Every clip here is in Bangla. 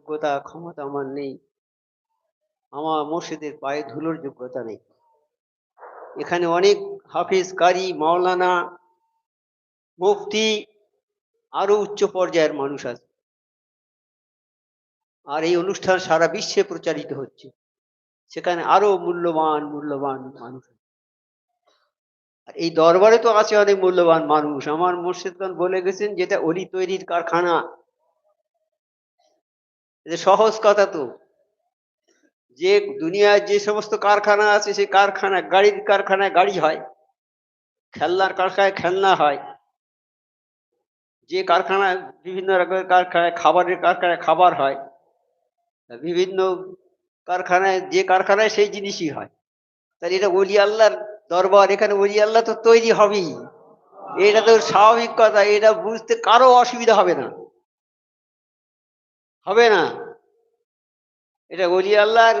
যোগ্যতা ক্ষমতা আমার নেই, আমার মুর্শিদের পায়ে ধুলোর যোগ্যতা নেই। এখানে অনেক হাফিজ, কারি, মাওলানা, মুফতি, আরো উচ্চ পর্যায়ের মানুষ আছে। আর এই অনুষ্ঠান সারা বিশ্বে প্রচারিত হচ্ছে। সেখানে আরো মূল্যবান মূল্যবান মানুষ আছে। আর এই দরবারে তো আছে অনেক মূল্যবান মানুষ। আমার মুর্শিদগণ বলে গেছেন, যেটা অলি তৈরির কারখানা। এটা সহজ কথা তো। যে দুনিয়ায় যে সমস্ত কারখানা আছে, সেই কারখানায়, গাড়ির কারখানায় গাড়ি হয়, খেলনার কারখানায় খেলনা হয়, যে কারখানায়, বিভিন্ন রকমের কারখানায়, খাবারের কারখানায় খাবার হয়, বিভিন্ন কারখানায়, যে কারখানায় সেই জিনিসই হয়। তাহলে এটা ওলি আল্লাহর দরবার, এখানে ওলি আল্লাহ তো তৈরি হবেই। এটা তো স্বাভাবিক কথা, এটা বুঝতে কারো অসুবিধা হবে না, হবে না। এটা ওলি আল্লাহর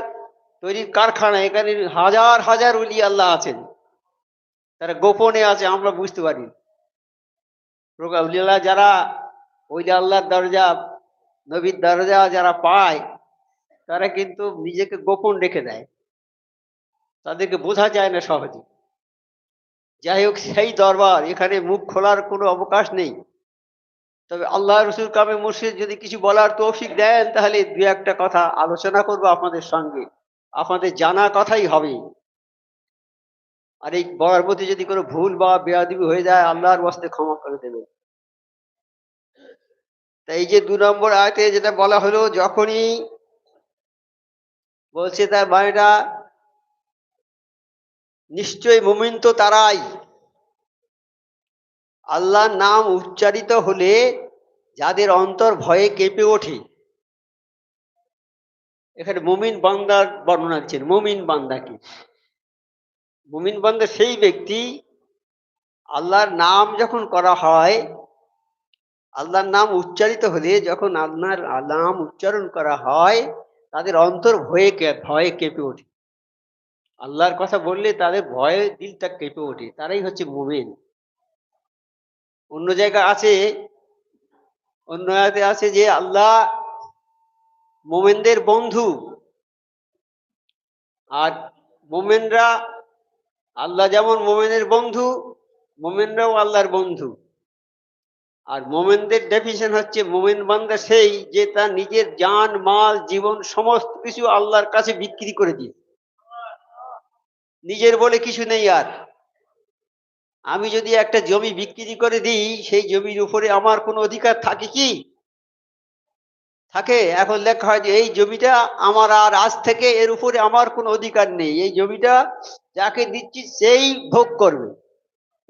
তৈরির কারখানা। এখানে হাজার হাজার ওলি আল্লাহ আছেন, তারা গোপনে আছে, আমরা বুঝতে পারি। ওলি আল্লাহ যারা, ওলি আল্লাহর দরজা, নবীর দরজা যারা পায়, তারা কিন্তু নিজেকে গোপন রেখে দেয়, তাদেরকে বোঝা যায় না সহজে। যাই হোক, সেই দরবার, এখানে মুখ খোলার কোনো অবকাশ নেই। তবে আল্লাহ রসুল কামে মুর্শিদ যদি কিছু বলার তৌফিক দেন, তাহলে দু একটা কথা আলোচনা করবো আপনাদের সঙ্গে, আপনাদের জানা কথাই হবে। আর এই বলার মধ্যে যদি কোনো ভুল বা বেয়াদবি হয়ে যায়, আল্লাহর ওয়াস্তে ক্ষমা করে দেবেন। তাই এই যে 2 নম্বর আয়াতে যেটা বলা হলো, যখনই বলছে তার বাড়িটা, নিশ্চয়ই মুমিন তো তারাই, আল্লাহর নাম উচ্চারিত হলে যাদের অন্তর ভয়ে কেঁপে ওঠে। এখানে মুমিন বান্দার বর্ণনা দিচ্ছেন। মুমিন বান্দা কি? মুমিন বান্দা সেই ব্যক্তি, আল্লাহর নাম যখন করা হয়, আল্লাহর নাম উচ্চারিত হলে, যখন আল্লাহর নাম উচ্চারণ করা হয়, তাদের অন্তর ভয়ে কেঁপে ওঠে। আল্লাহর কথা বললে তাদের ভয়ে দিলটা কেঁপে ওঠে, তারাই হচ্ছে মুমিন। অন্য জায়গায় আছে, অন্য আয়াতে আছে যে আল্লাহ মোমেনদের বন্ধু। আর মোমেনরা, আল্লাহ যেমন মোমেনের বন্ধু, মোমেনরাও আল্লাহর বন্ধু। আর মোমেনদের ডেফিনেশন হচ্ছে, মোমেন বান্দা সেই যে তার নিজের জান, মাল, জীবন সমস্ত কিছু আল্লাহর কাছে বিক্রি করে দিয়ে, নিজের বলে কিছু নেই আর। আমি যদি একটা জমি বিক্রি করে দিই, সেই জমির উপরে আমার কোনো অধিকার থাকে কি? থাকে? এখন লেখা হয় যে এই জমিটা আমার, আর আজ থেকে এর উপরে আমার কোনো অধিকার নেই, এই জমিটা যাকে দিচ্ছি সেই ভোগ করবে,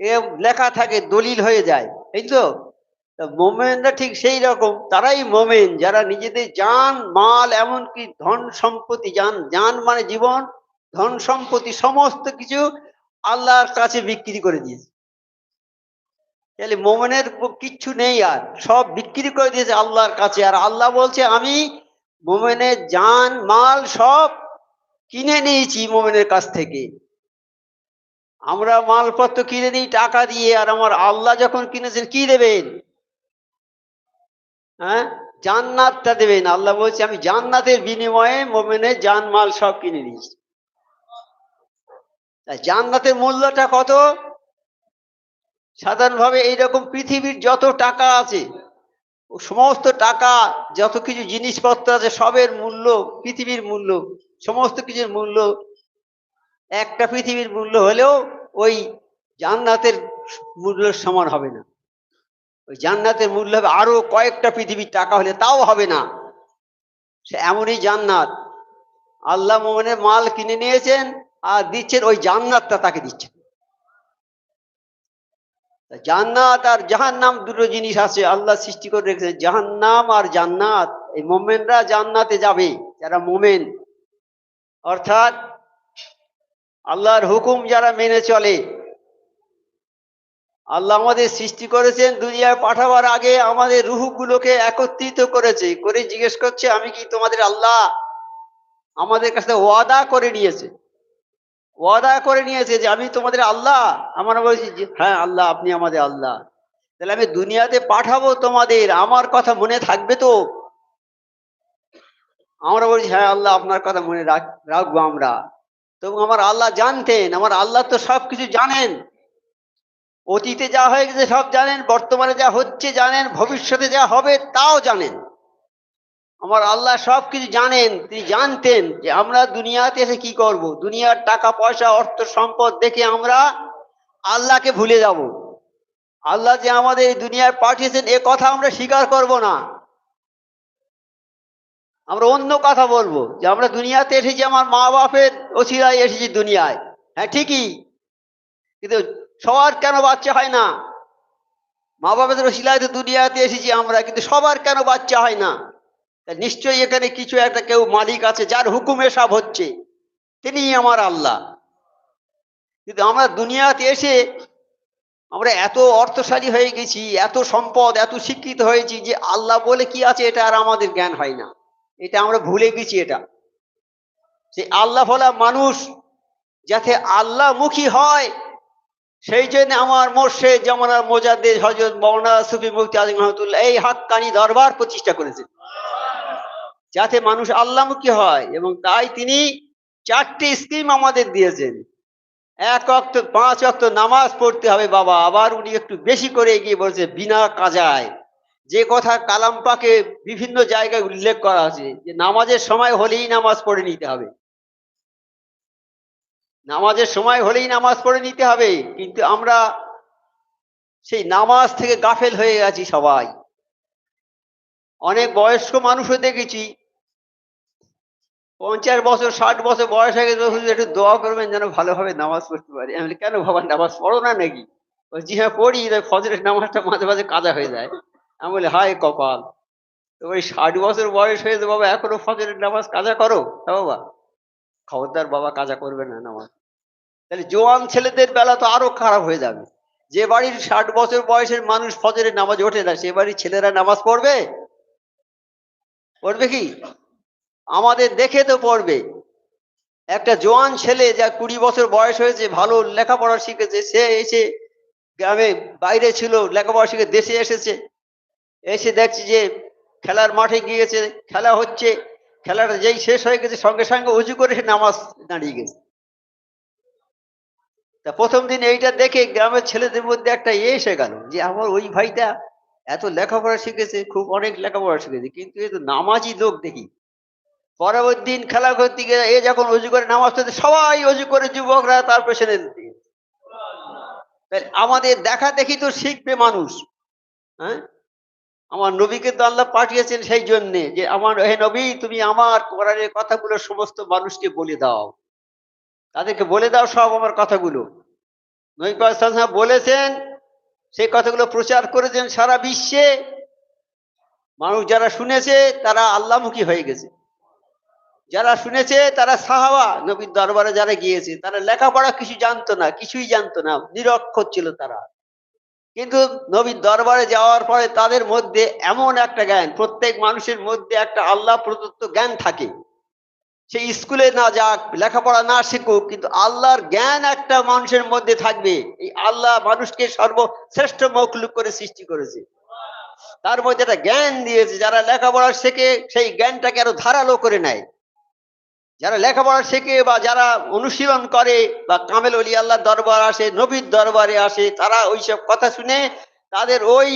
এ লেখা থাকে, দলিল হয়ে যায়, এই তো। মোমেনরা ঠিক সেই রকম, তারাই মোমেন যারা নিজেদের জান, মাল, এমনকি ধন সম্পত্তি, জান জান মানে জীবন, ধন সম্পত্তি সমস্ত কিছু আল্লাহর কাছে বিক্রি করে দিয়েছে। তাহলে মোমেনের কিচ্ছু নেই আর, সব বিক্রি করে দিয়েছে আল্লাহর কাছে। আর আল্লাহ বলছে, আমি মোমেনের জান, মাল সব কিনে নিয়েছি মোমেনের কাছ থেকে। আমরা মালপত্র কিনে নিই টাকা দিয়ে, আর আমার আল্লাহ যখন কিনেছেন, কি দেবেন? হ্যাঁ, জান্নাতটা দেবেন। আল্লাহ বলছে, আমি জান্নাতের বিনিময়ে মোমেনের জানমাল সব কিনে নিয়েছি। জান্নাতের মূল্যটা কত? সাধারণভাবে এইরকম পৃথিবীর যত টাকা আছে, সমস্ত টাকা, যত কিছু জিনিসপত্র আছে, সবের মূল্য, পৃথিবীর মূল্য, সমস্ত কিছুর মূল্য, একটা পৃথিবীর মূল্য হলেও ওই জান্নাতের মূল্যের সমান হবে না। ওই জান্নাতের মূল্য হবে আরো কয়েকটা পৃথিবীর টাকা হলে, তাও হবে না। সে এমনই জান্নাত। আল্লাহ মোমেনের মাল কিনে নিয়েছেন, আর দিচ্ছেন ওই জান্নাতটা, তাকে দিচ্ছেন। জান্নাত আর জাহান্নাম দুটো জিনিস আছে, আল্লাহ সৃষ্টি করে রেখেছেন, জাহান্নাম আর জান্নাত। এই মোমেনরা জান্নাতে যাবে, যারা মোমেন, অর্থাৎ আল্লাহর হুকুম যারা মেনে চলে। আল্লাহ আমাদের সৃষ্টি করেছেন, দুনিয়ায় পাঠাবার আগে আমাদের রুহগুলোকে একত্রিত করেছে, করে জিজ্ঞেস করছে, আমি কি তোমাদের আল্লাহ? আমাদের কাছে ওয়াদা করে নিয়েছে, ওয়াদা করে নিয়েছে যে আমি তোমাদের আল্লাহ। আমরা বলছি যে হ্যাঁ আল্লাহ, আপনি আমাদের আল্লাহ। তাহলে আমি দুনিয়াতে পাঠাবো তোমাদের, আমার কথা মনে থাকবে তো? আমরা বলছি হ্যাঁ আল্লাহ আপনার কথা মনে রাখবো আমরা। তো আমার আল্লাহ জানতেন, আমার আল্লাহ তো সবকিছু জানেন। অতীতে যা হয়ে গেছে সব জানেন, বর্তমানে যা হচ্ছে জানেন, ভবিষ্যতে যা হবে তাও জানেন। আমার আল্লাহ সবকিছু জানেন। তিনি জানতেন যে আমরা দুনিয়াতে এসে কি করব, দুনিয়ার টাকা পয়সা অর্থ সম্পদ দেখে আমরা আল্লাহকে ভুলে যাব। আল্লাহ যে আমাদের এই দুনিয়ায় পাঠিয়েছেন এ কথা আমরা স্বীকার করব না। আমরা অন্য কথা বলবো যে আমরা দুনিয়াতে এসেছি আমার মা বাপের ওসিলায় এসেছি দুনিয়ায়। হ্যাঁ ঠিকই, কিন্তু সবার কেন বাচ্চা হয় না? মা বাবাদের ওসিলায় তো দুনিয়াতে এসেছি আমরা, কিন্তু সবার কেন বাচ্চা হয় না? তা নিশ্চয়ই এখানে কিছু একটা কেউ মালিক আছে যার হুকুমে সব হচ্ছে, তিনিই আমার আল্লাহ। কিন্তু আমরা দুনিয়াতে এসে আমরা এত অর্থশালী হয়ে গেছি, এত সম্পদ, এত শিক্ষিত হয়েছি যে আল্লাহ বলে কি আছে এটা আর আমাদের জ্ঞান হয় না। এটা আমরা ভুলে গেছি। এটা সেই আল্লাহ বলা মানুষ যাতে আল্লাহ মুখী হয়, সেই জন্য আমার মোর্শেদ জামানার মোজাদ্দেদ হযরত মাওলানা সুফি মুফতি আজম রহমাতুল্লাহ এই হাক্কানি দরবার প্রতিষ্ঠা করেছেন যাতে মানুষ আল্লাহমুখী হয়। এবং তাই তিনি 4টি স্কিম আমাদের দিয়েছেন। 1 ওয়াক্ত 5 ওয়াক্ত নামাজ পড়তে হবে বাবা। আবার উনি একটু বেশি করে এগিয়ে বলছে বিনা কাজায়, যে কথা কালাম পাকে বিভিন্ন জায়গায় উল্লেখ করা আছে যে নামাজের সময় হলেই নামাজ পড়ে নিতে হবে। নামাজের সময় হলেই নামাজ পড়ে নিতে হবে, কিন্তু আমরা সেই নামাজ থেকে গাফেল হয়ে গেছি সবাই। অনেক বয়স্ক মানুষও দেখেছি 50 বছর 60 বছর বয়স হয়ে গেছে, হুজুর একটু দোয়া করবেন যেন ভালোভাবে নামাজ পড়তে পারি। আমি বলি, কেন বাবা নামাজ পড়ো না নাকি? বলছি হ্যাঁ পড়ি, ফজরের নামাজটা মাঝে মাঝে কাজা হয়ে যায়। আমি বলি হায় কপাল, তো ওই 60 বছর বয়স হয়েছে বাবা এখনো ফজরের নামাজ কাজা করো? হ্যাঁ বাবা, খবরদার বাবা কাজা করবে না নামাজ। তাহলে জোয়ান ছেলেদের বেলা তো আরো খারাপ হয়ে যাবে। যে বাড়ির 60 বছর বয়সের মানুষ ফজরের নামাজ ওঠে না, সে বাড়ির ছেলেরা নামাজ পড়বে? পড়বে কি? আমাদের দেখে তো পড়বে। একটা জোয়ান ছেলে যা 20 বছর বয়স হয়েছে, ভালো লেখাপড়া শিখেছে, সে এসে গ্রামে বাইরে ছিল, লেখাপড়া শিখে দেশে এসেছে, এসে দেখছি যে খেলার মাঠে গিয়েছে, খেলা হচ্ছে, খেলাটা যেই শেষ হয়ে গেছে সঙ্গে সঙ্গে উজু করে সে নামাজ দাঁড়িয়ে গেছে। তা প্রথম দিন এইটা দেখে গ্রামের ছেলেদের মধ্যে একটা এসে গেল যে আমার ওই ভাইটা এত লেখাপড়া শিখেছে, খুব অনেক লেখাপড়া শিখেছে, কিন্তু এ তো নামাজি লোক দেখি। পরবর্তী দিন খেলা করতে গিয়ে এ যখন অজু করে নামাজ পড়তে, সবাই অজু করে যুবকরা তার পেছনে দিকে। আমাদের দেখা দেখি তো শিখবে মানুষ। হ্যাঁ, আমার নবীকে তো আল্লাহ পাঠিয়েছেন সেই জন্যে যে আমার হে নবী তুমি আমার কোরআনের কথাগুলো সমস্ত মানুষকে বলে দাও, তাদেরকে বলে দাও সব আমার কথাগুলো। নবী পাক সাল্লাল্লাহু আলাইহি ওয়াসাল্লাম বলেছেন, সেই কথাগুলো প্রচার করেছেন সারা বিশ্বে। মানুষ যারা শুনেছে তারা আল্লাহমুখী হয়ে গেছে। যারা শুনেছে তারা সাহাবা, নবীর দরবারে যারা গিয়েছে তারা লেখাপড়া কিছু জানতো না, কিছুই জানতো না, নিরক্ষর ছিল তারা। কিন্তু নবীর দরবারে যাওয়ার পরে তাদের মধ্যে এমন একটা জ্ঞান, প্রত্যেক মানুষের মধ্যে একটা আল্লাহ প্রদত্ত জ্ঞান থাকে। সে স্কুলে না যাক, লেখাপড়া না শিখুক, কিন্তু আল্লাহর জ্ঞান একটা মানুষের মধ্যে থাকবে। এই আল্লাহ মানুষকে সর্বশ্রেষ্ঠ মখলুক করে সৃষ্টি করেছে, তার মধ্যে একটা জ্ঞান দিয়েছে। যারা লেখাপড়া শেখে সেই জ্ঞানটাকে আরো ধারালো করে নেয়। যারা লেখাপড়া শেখে বা যারা অনুশীলন করে বা কামেল অলি আল্লাহর দরবার আসে, নবীর দরবারে আসে, তারা ওইসব কথা শুনে তাদের ওই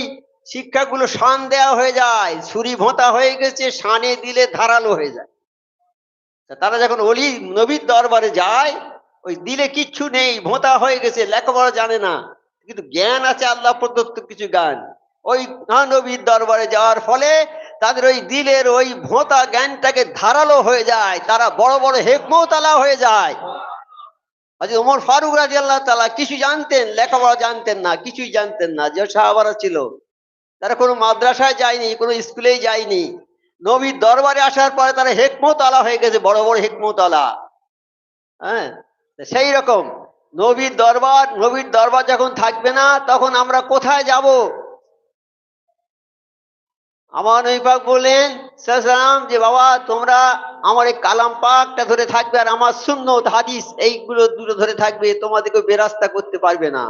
শিক্ষাগুলো শান দেওয়া হয়ে যায়। ছুরি ভোঁতা হয়ে গেছে, শানে দিলে ধারালো হয়ে যায়। তা তারা যখন অলি নবীর দরবারে যায়, ওই দিলে কিচ্ছু নেই, ভোঁতা হয়ে গেছে, লেখাপড়া জানে না, কিন্তু জ্ঞান আছে আল্লাহ প্রদত্ত কিছু জ্ঞান। ওই নবীর দরবারে যাওয়ার ফলে তাদের ওই দিলের ওই ভোঁতা জ্ঞানটাকে ধারালো হয়ে যায়, তারা বড় বড় হেকমতওয়ালা হয়ে যায়। হযরত ওমর ফারুক রাদিয়াল্লাহু তাআলা কিছু জানতেন, লেখাপড়া জানতেন না, কিছুই জানতেন না। যে সাহাবারা ছিল তারা কোনো মাদ্রাসায় যায়নি, কোনো স্কুলেই যায়নি, নবীর দরবারে আসার পরে তারা হেকমতওয়ালা হয়ে গেছে, বড় বড় হেকমতওয়ালা। হ্যাঁ, সেই রকম নবীর দরবার যখন থাকবে না তখন আমরা কোথায় যাব? আমার নবী পাক বললেন সাল্লাম যে বাবা তোমরা আমার এই কালাম পাকটা ধরে থাকবে আর আমার সুন্নত হাদিস এইগুলো দুটো ধরে থাকবে, তোমাদেরকে বেরাস্তা করতে পারবে না।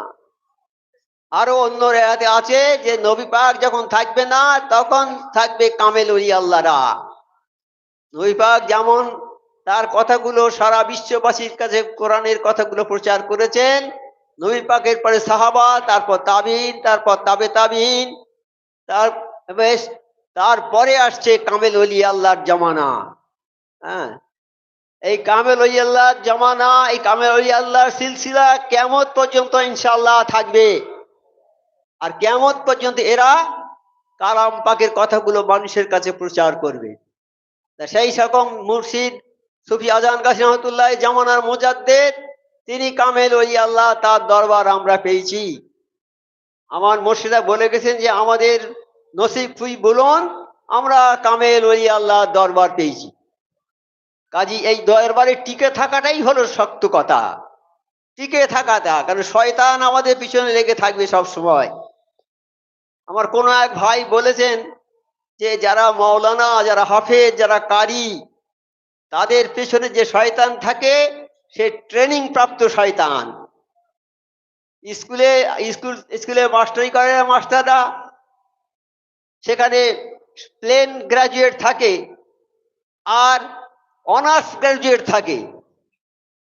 আরো অন্য রেয়াতে আছে যে নবী পাক যখন থাকবে না তখন থাকবে কামেল ওলি আল্লাহরা। নবী পাক যেমন তার কথাগুলো সারা বিশ্ববাসীর কাছে কোরআনের কথাগুলো প্রচার করেছেন, নবী পাকের পরে সাহাবা, তারপর তাবিন, তারপর তাবে তাবিন, তার বেশ তারপরে আসছে কামেল ওলি আল্লাহর জামানা। হ্যাঁ, এই কামেল ওলি আল্লাহর জামানা, এই কামেল ওলি আল্লাহর সিলসিলা কিয়ামত পর্যন্ত ইনশাআল্লাহ থাকবে। আর কিয়ামত পর্যন্ত এরা কালাম পাকের কথাগুলো মানুষের কাছে প্রচার করবে। তা সেই সকম মুর্শিদ সুফি আজান গাছী রহমতুল্লাহ জামানার মুজাদ্দেদ, তিনি কামেল ওলি আল্লাহ, তার দরবার আমরা পেয়েছি। আমার মুর্শিদা বলে গেছেন যে আমাদের নসিব ফুই বলুন, আমরা কামেল ওলি আল্লাহ দরবার পেয়েছি। কাজী এই দরবারে টিকে থাকাটাই হলো শক্ত কথা, টিকে থাকাটা, কারণ শয়তান আমাদের পিছনে লেগে থাকবে সব সময়। আমার কোনো এক ভাই বলেছেন যে যারা মৌলানা, যারা হাফেজ, যারা কারি, তাদের পেছনে যে শয়তান থাকে সে ট্রেনিং প্রাপ্ত শয়তান। স্কুলে স্কুলে মাস্টারি করে মাস্টাররা, সেখানে প্লেন গ্রাজুয়েট থাকে আর অনার্স গ্রাজুয়েট থাকে।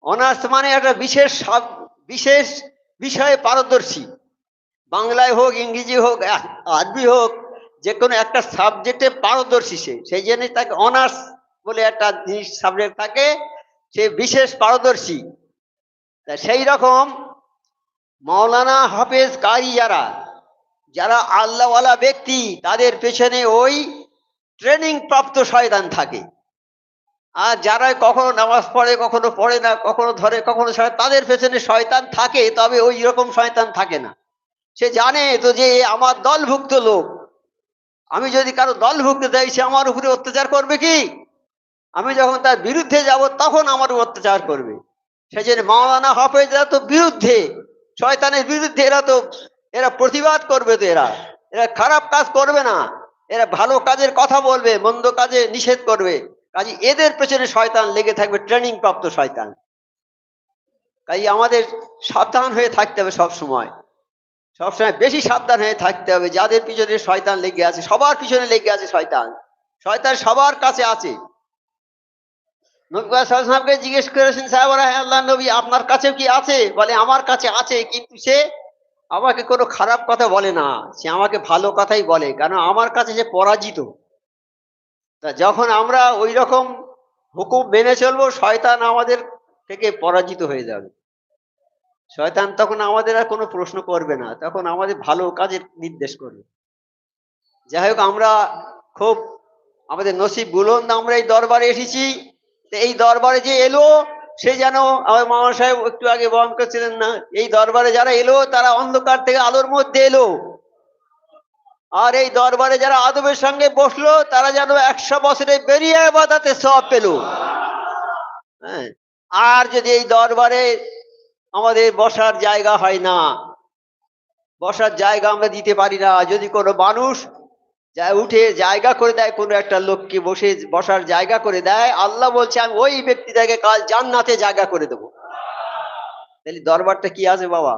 অনার্স মানে একটা বিশেষ বিষয়ে পারদর্শী, বাংলায় হোক, ইংরেজি হোক, আরবি হোক, যে কোনো একটা সাবজেক্টে পারদর্শী সে, সেই জন্য তাকে অনার্স বলে একটা জিনিস সাবজেক্ট থাকে, সে বিশেষ পারদর্শী। তা সেই রকম মাওলানা, হাফেজ, কারি, যারা যারা আল্লাহওয়ালা ব্যক্তি, তাদের পেছনে ওই ট্রেনিং প্রাপ্ত শয়তান থাকে। আর যারা কখনো নামাজ পড়ে, কখনো পড়ে না, কখনো ধরে, কখনো ছাড়ে, তাদের পেছনে শয়তান থাকে, তবে ওই রকম শয়তান থাকে না। সে জানে তো যে আমার দলভুক্ত লোক, আমি যদি কারো দলভুক্ত দেয়, সে আমার উপরে অত্যাচার করবে কি? আমি যখন তার বিরুদ্ধে যাব তখন আমার অত্যাচার করবে। সেই জন্য মাওলানা, হাফেজরা তো বিরুদ্ধে, শয়তানের বিরুদ্ধে, এরা প্রতিবাদ করবে। তো এরা এরা খারাপ কাজ করবে না, এরা ভালো কাজের কথা বলবে, মন্দ কাজে নিষেধ করবে। কাজে এদের পেছনে শয়তান লেগে থাকবে, ট্রেনিং প্রাপ্ত শয়তান। কাজে আমাদের সাবধান হয়ে থাকতে হবে, সবসময় বেশি সাবধান হয়ে থাকতে হবে। যাদের পিছনে শয়তান লেগে আছে, সবার পিছনে লেগে আছে শয়তান, শয়তান সবার কাছে আছে। নবী সাল্লাল্লাহু জিজ্ঞেস করেছেন সাহাবারা, হে আল্লাহর নবী, আপনার কাছেও কি আছে? বলে আমার কাছে আছে, কিন্তু সে আমাকে কোনো খারাপ কথা বলে না, সে আমাকে ভালো কথাই বলে, কারণ আমার কাছে সে পরাজিত। তা যখন আমরা ওই রকম হুকুম মেনে চলবো, শয়তান আমাদের থেকে পরাজিত হয়ে যাবে। শয়তান তখন আমাদের আর কোনো প্রশ্ন করবে না, তখন আমাদের ভালো কাজের নির্দেশ করবে। যাই হোক, আমরা খুব আমাদের নসিব বুলন্দ, আমরা এই দরবারে এসেছি। এই দরবারে যে এলো, সে যেন আমার মামা সাহেব একটু আগে বহন করছিলেন না, এই দরবারে যারা এলো তারা অন্ধকার থেকে আলোর মধ্যে এলো। আর এই দরবারে যারা আদবের সঙ্গে বসলো, তারা যেন 100 বছরে বেরিয়ে বাদাতে সওয়াব পেল। হ্যাঁ, আর যদি এই দরবারে আমাদের বসার জায়গা হয় না, বসার জায়গা আমরা দিতে পারি না, যদি কোনো মানুষ উঠে জায়গা করে দেয়, কোনো একটা লোককে বসার জায়গা করে দেয়, আল্লাহ বলছে আমি ওই ব্যক্তিটাকে কাল জান্নাতে জায়গা করে দেবো। তাহলে দরবারটা কি আছে বাবা?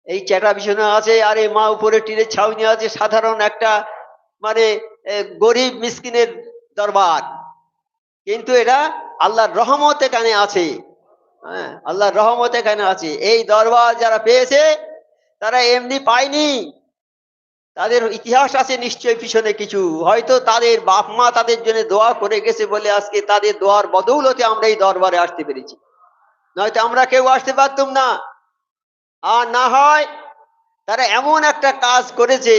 এই চ্যাটা বিছানা আছে, আর এই মা উপরে টিনের ছাউনি আছে, সাধারণ একটা মানে গরিব মিসকিনের দরবার, কিন্তু এটা আল্লাহর রহমত এখানে আছে। হ্যাঁ, আল্লাহর রহমত এখানে আছে। এই দরবার যারা পেয়েছে তারা এমনি পায়নি, তাদের ইতিহাস আছে নিশ্চয়ই, পিছনে কিছু হয়তো তাদের বাপ মা তাদের জন্য দোয়া করে গেছে বলে আজকে তাদের দোয়ার বদৌলতে আমরা এই দরবারে আসতে পেরেছি, নয়তো আমরা কেউ আসতে পারতাম না। আর না হয় তারা এমন একটা কাজ করেছে,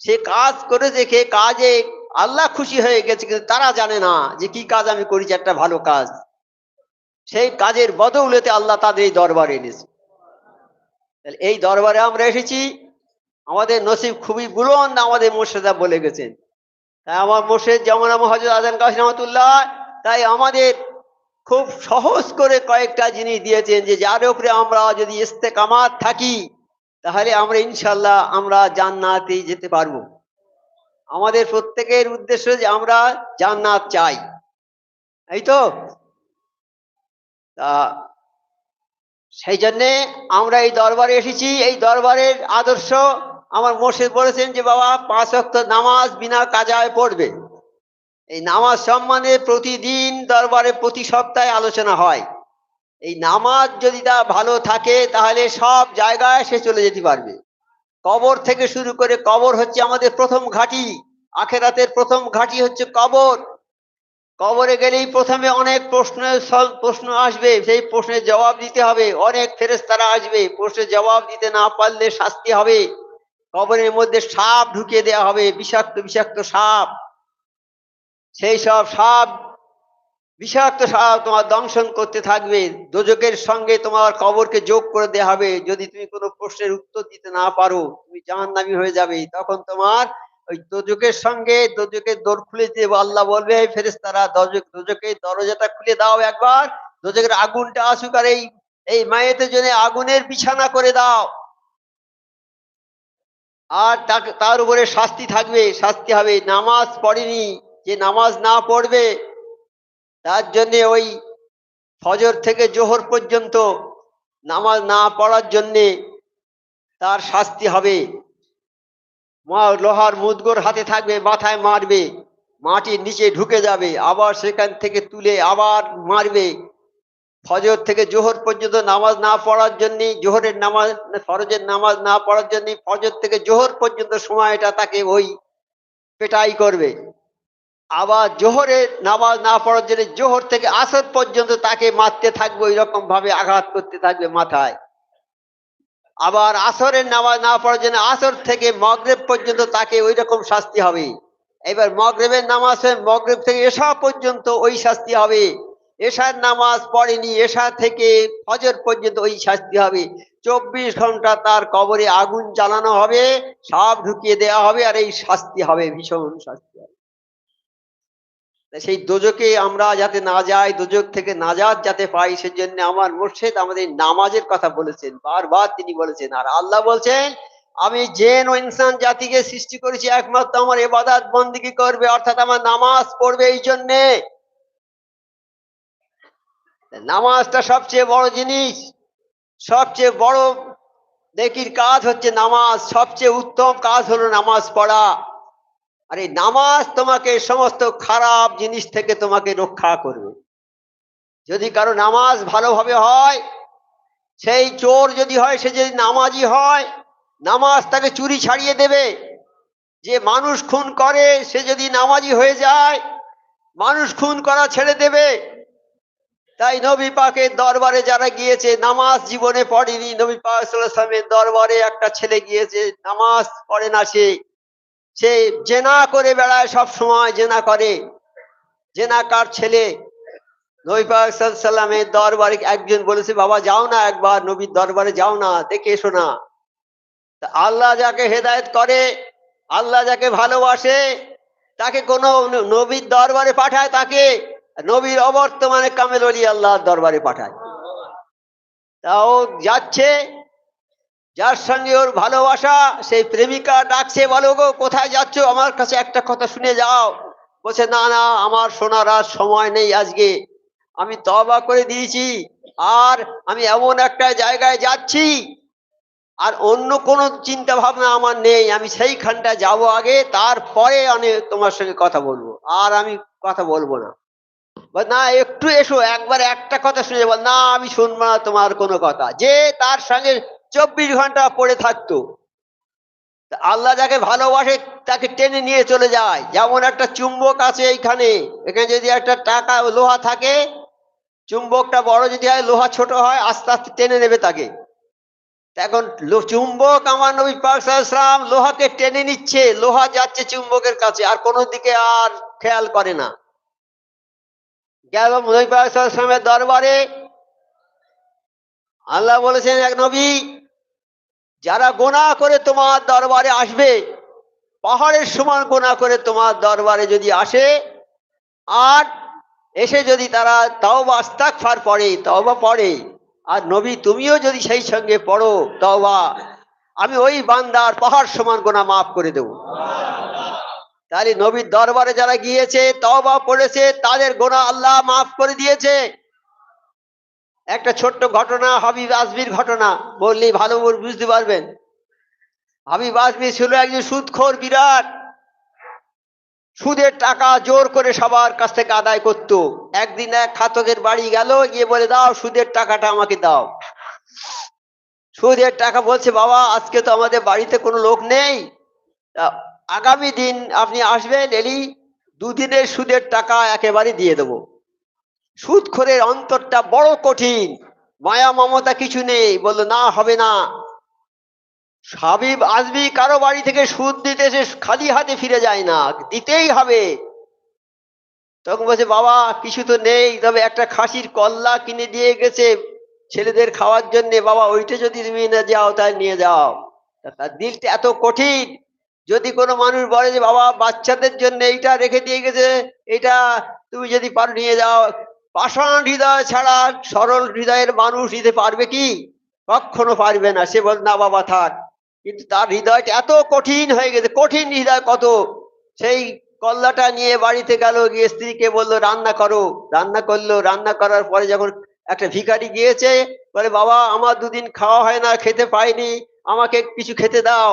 সে কাজ করে দেখে কাজে আল্লাহ খুশি হয়ে গেছে, কিন্তু তারা জানে না যে কি কাজ আমি করেছি, একটা ভালো কাজ। সেই কাজের বদৌলতে আল্লাহ তাদের এই দরবারে এনেছে। এই দরবারে আমরা এসেছি, আমাদের নসিব খুবই বুলন্দ, আমাদের মুর্শিদা বলে গেছেন। তাই আমার মুর্শিদ যেমন আমার হযরত আজান গাছী রহমাতুল্লাহ, তাই আমাদের খুব সহজ করে কয়েকটা জিনিস দিয়েছেন, যে যার উপরে আমরা যদি ইস্তেকামাত থাকি, তাহলে আমরা ইনশাল্লাহ আমরা জান্নাতে যেতে পারবো। আমাদের প্রত্যেকের উদ্দেশ্য যে আমরা জান্নাত চাই, এই তো। তা সেই জন্যে আমরা এই দরবারে এসেছি। এই দরবারের আদর্শ আমার মুর্শিদ বলেছেন যে বাবা 5 ওয়াক্ত নামাজ বিনা কাজায় পড়বে। এই নামাজ সম্বন্ধে প্রতিদিন দরবারে প্রতি সপ্তাহে আলোচনা হয়। এই নামাজ যদি তা ভালো থাকে তাহলে সব জায়গায় সে চলে যেতে পারবে। কবর থেকে শুরু করে, কবর হচ্ছে আমাদের প্রথম ঘাঁটি, আখেরাতের প্রথম ঘাঁটি হচ্ছে কবর। কবরে গেলেই প্রথমে অনেক প্রশ্ন আসবে, সেই প্রশ্নের জবাব দিতে হবে। অনেক ফেরেশতারা আসবে, প্রশ্নের জবাব দিতে না পারলে শাস্তি হবে। কবরের মধ্যে সাপ ঢুকিয়ে দেওয়া হবে, বিষাক্ত বিষাক্ত সাপ। সেই সব সাপ, বিষাক্ত সাপ তোমার দংশন করতে থাকবে। দোজকের সঙ্গে তোমার কবরকে যোগ করে দেওয়া হবে। যদি তুমি কোনো প্রশ্নের উত্তর দিতে না পারো, তুমি জাহান্নামী হয়ে যাবে। তখন তোমার ওই দোজকের সঙ্গে, দোজকের দোর খুলে দেবো। আল্লাহ বলবে, এই ফেরেশতারা দোজকের দরজাটা খুলে দাও একবার, দোজকের আগুনটা আসুক, আর এই এই মায়েতের জন্য আগুনের বিছানা করে দাও। আর তাকে, তার উপরে শাস্তি থাকবে, শাস্তি হবে। নামাজ পড়েনি, যে নামাজ না পড়বে তার জন্য ওই ফজর থেকে জোহর পর্যন্ত নামাজ না পড়ার জন্যে তার শাস্তি হবে। লোহার মুদগর হাতে থাকবে, মাথায় মারবে, মাটির নিচে ঢুকে যাবে, আবার সেখান থেকে তুলে আবার মারবে। ফজর থেকে জোহর পর্যন্ত নামাজ না পড়ার জন্য, জোহরের নামাজ, ফরজের নামাজ না পড়ার জন্য ফজর থেকে জোহর পর্যন্ত সময়টা তাকে ওই পেটাই করবে। আবার জোহরের নামাজ না পড়ার জন্য জোহর থেকে আসর পর্যন্ত তাকে মারতে থাকবে, ওই রকম ভাবে আঘাত করতে থাকবে মাথায়। আবার আসরের নামাজ না পড়ার জন্য আসর থেকে মগরেব পর্যন্ত তাকে ওই রকম শাস্তি হবে। এবার মগরেবের নামাজ, মগরেব থেকে এশা পর্যন্ত ওই শাস্তি হবে। এশার নামাজ পড়েনি, এশা থেকে ফজর পর্যন্ত ওই শাস্তি হবে। 24 ঘন্টা তার কবরে আগুন জ্বালানো হবে, সাপ ঢুকিয়ে দেওয়া হবে, আর এই শাস্তি হবে, ভীষণ শাস্তি হবে। সেই দোজকে আমরা যাতে না যাই, দোজক থেকে নাজাত যাতে পাই, সেজন্য আমার মুর্শিদ আমাদের নামাজের কথা বলেছেন, বারবার তিনি বলেছেন। আর আল্লাহ বলছেন, আমি জিন ও ইনসান জাতিকে সৃষ্টি করেছি একমাত্র আমার ইবাদত বন্দেগী করবে, অর্থাৎ আমার নামাজ পড়বে। এই জন্যে নামাজটা সবচেয়ে বড় জিনিস, সবচেয়ে বড় নেকির কাজ হচ্ছে নামাজ। সবচেয়ে উত্তম কাজ হলো নামাজ পড়া। আর এই নামাজ তোমাকে সমস্ত খারাপ জিনিস থেকে তোমাকে রক্ষা করবে। যদি কারো নামাজ ভালোভাবে হয়, সেই চোর যদি হয়, সে যদি নামাজি হয়, নামাজ তাকে চুরি ছাড়িয়ে দেবে। যে মানুষ খুন করে, সে যদি নামাজি হয়ে যায়, মানুষ খুন করা ছেড়ে দেবে। তাই নবী পাকের দরবারে যারা গিয়েছে, নামাজ জীবনে পড়েনি, নবী পাক সাল্লাল্লাহু আলাইহি ওয়াসাল্লামের দরবারে একটা ছেলে গিয়েছে, নামাজ পড়ে না, সে জেনা করে বেড়ায়, সব সময় জেনা করে, জেনাকার ছেলে। নবী পাক সাল্লাল্লাহু আলাইহি ওয়াসাল্লামের দরবারে একজন বলেছে, বাবা যাও না একবার নবীর দরবারে, যাও না, দেখে এসো না। আল্লাহ যাকে হেদায়েত করে, আল্লাহ যাকে ভালোবাসে, তাকে কোনো নবীর দরবারে পাঠায়, তাকে নবীর অবর্তমানে কামেল ওলি আল্লাহর দরবারে পাঠায়। তাও যাচ্ছে, যার সঙ্গে ওর ভালোবাসা, সেই প্রেমিকা ডাকছে, বলো গো কোথায় যাচ্ছ, আমার কাছে একটা কথা শুনে যাও। বলছে, না না, আমার শোনার আর সময় নেই আজকে, আমি তওবা করে দিয়েছি, আর আমি এমন একটা জায়গায় যাচ্ছি, আর অন্য কোনো চিন্তা ভাবনা আমার নেই, আমি সেইখানটা যাব আগে, তারপরে আমি তোমার সঙ্গে কথা বলবো, আর আমি কথা বলবো না। না, একটু এসো, একবার একটা কথা শুনে বল। না, আমি শুনবো না তোমার কোনো কথা। যে তার সঙ্গে 24 ঘন্টা পড়ে থাকতো। আল্লাহ যাকে ভালোবাসে তাকে টেনে নিয়ে চলে যায়। যেমন একটা চুম্বক আছে এইখানে, এখানে যদি একটা টাকা লোহা থাকে, চুম্বকটা বড় যদি হয়, লোহা ছোট হয়, আস্তে আস্তে টেনে নেবে তাকে। এখন চুম্বক আমার নবী পাক সাল্লাল্লাহু আলাইহি ওয়াসাল্লাম, লোহাকে টেনে নিচ্ছে, লোহা যাচ্ছে চুম্বকের কাছে, আর কোনো দিকে আর খেয়াল করে না। গেল নবী পাক সাল্লাল্লাহু আলাইহি ওয়াসাল্লামের দরবারে। আল্লাহ বলেছেন, এক নবী, যারা গোনাহ করে তোমার দরবারে আসবে, পাহাড়ের সমান গোনাহ করে তোমার দরবারে যদি আসে, আর এসে যদি তারা তাওবা ইস্তিগফার পড়ে, তওবা পড়ে, আর নবী তুমিও যদি সেই সঙ্গে পড়ো তওবা, আমি ওই বান্দার পাহাড় সমান গোনাহ মাফ করে দেব। তাহলে নবীর দরবারে যারা গিয়েছে, তওবা পড়েছে, তাদের গোনাহ আল্লাহ মাফ করে দিয়েছে। একটা ছোট্ট ঘটনা, হাবিব আজমির ঘটনা বললেই ভালো বুঝতে পারবেন। হাবিব আজমি ছিল একজন সুদখোর, বিরাট সুদের টাকা জোর করে সবার কাছ থেকে আদায় করত। একদিন এক খাতকের বাড়ি গেল, গিয়ে বলে দাও সুদের টাকাটা আমাকে দাও। সুদের টাকা বলছে বাবা আজকে তো আমাদের বাড়িতে কোনো লোক নেই, আগামী দিন আপনি আসবেন, এলি দুদিনের সুদের টাকা একেবারে দিয়ে দেবো। সুদখোরের অন্তরটা বড় কঠিন, মায়া মমতা কিছু নেই, বললো না হবে না। হাবিব আজমি কারো বাড়ি থেকে সুদ দিতে এসে খালি হাতে ফিরে যায় না, দিতেই হবে। তখন বলছে বাবা কিছু তো নেই, তবে একটা খাসির কল্লা কিনে দিয়ে গেছে ছেলেদের খাওয়ার জন্য, বাবা ওইটা যদি তুমি না যাও তাই নিয়ে যাও। তার দিলটা এত কঠিন, যদি কোনো মানুষ বলে যে বাবা বাচ্চাদের জন্য এইটা রেখে দিয়ে গেছে, এটা তুমি যদি পারো নিয়ে যাও, পাষাণ হৃদয় ছাড়া সরল হৃদয়ের মানুষ নিতে পারবে কি? কখনো পারবে না। সে বল না বাবা থাক, কিন্তু তার হৃদয়টা এত কঠিন হয়ে গেছে, কঠিন হৃদয় কত। সেই কল্লাটা নিয়ে বাড়িতে গেল, গিয়ে স্ত্রীকে বললো রান্না করো। রান্না করলো, রান্না করার পরে যখন একটা ভিখারি গিয়েছে, বলে বাবা আমার দুদিন খাওয়া হয় না, খেতে পাইনি, আমাকে কিছু খেতে দাও।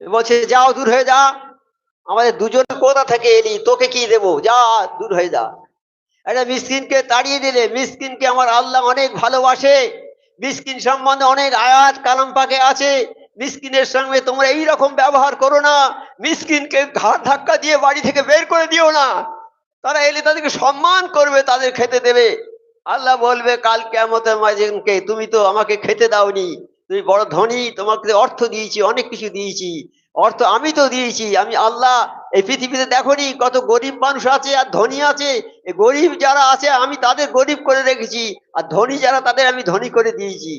বলছে যাও দূর হয়ে যা, আমাদের দুজন কোথা থেকে এলি, তোকে কি দেবো, যা দূর হয়ে যা। একটা মিসকিনকে তাড়িয়ে দিলে। মিসকিনকে আমার আল্লাহ অনেক ভালোবাসে, মিসকিন সম্বন্ধে অনেক আয়াত কালাম পাকে আছে। মিসকিনের সঙ্গে তোমরা এইরকম ব্যবহার করো না, মিসকিনকে ঘাড় ধাক্কা দিয়ে বাড়ি থেকে বের করে দিও না, তারা এলে তাদেরকে সম্মান করবে, তাদের খেতে দেবে। আল্লাহ বলবে কাল কিয়ামতের মাঝে তুমি তো আমাকে খেতে দাওনি, তুমি বড় ধনী, তোমাকে অর্থ দিয়েছি, অনেক কিছু দিয়েছি, অর্থ আমি তো দিয়েছি, আমি আল্লাহ। এই পৃথিবীতে দেখোনি কত গরিব মানুষ আছে আর ধনী আছে, এই গরিব যারা আছে আমি তাদের গরিব করে রেখেছি, আর ধনী যারা তাদের আমি ধনী করে দিয়েছি।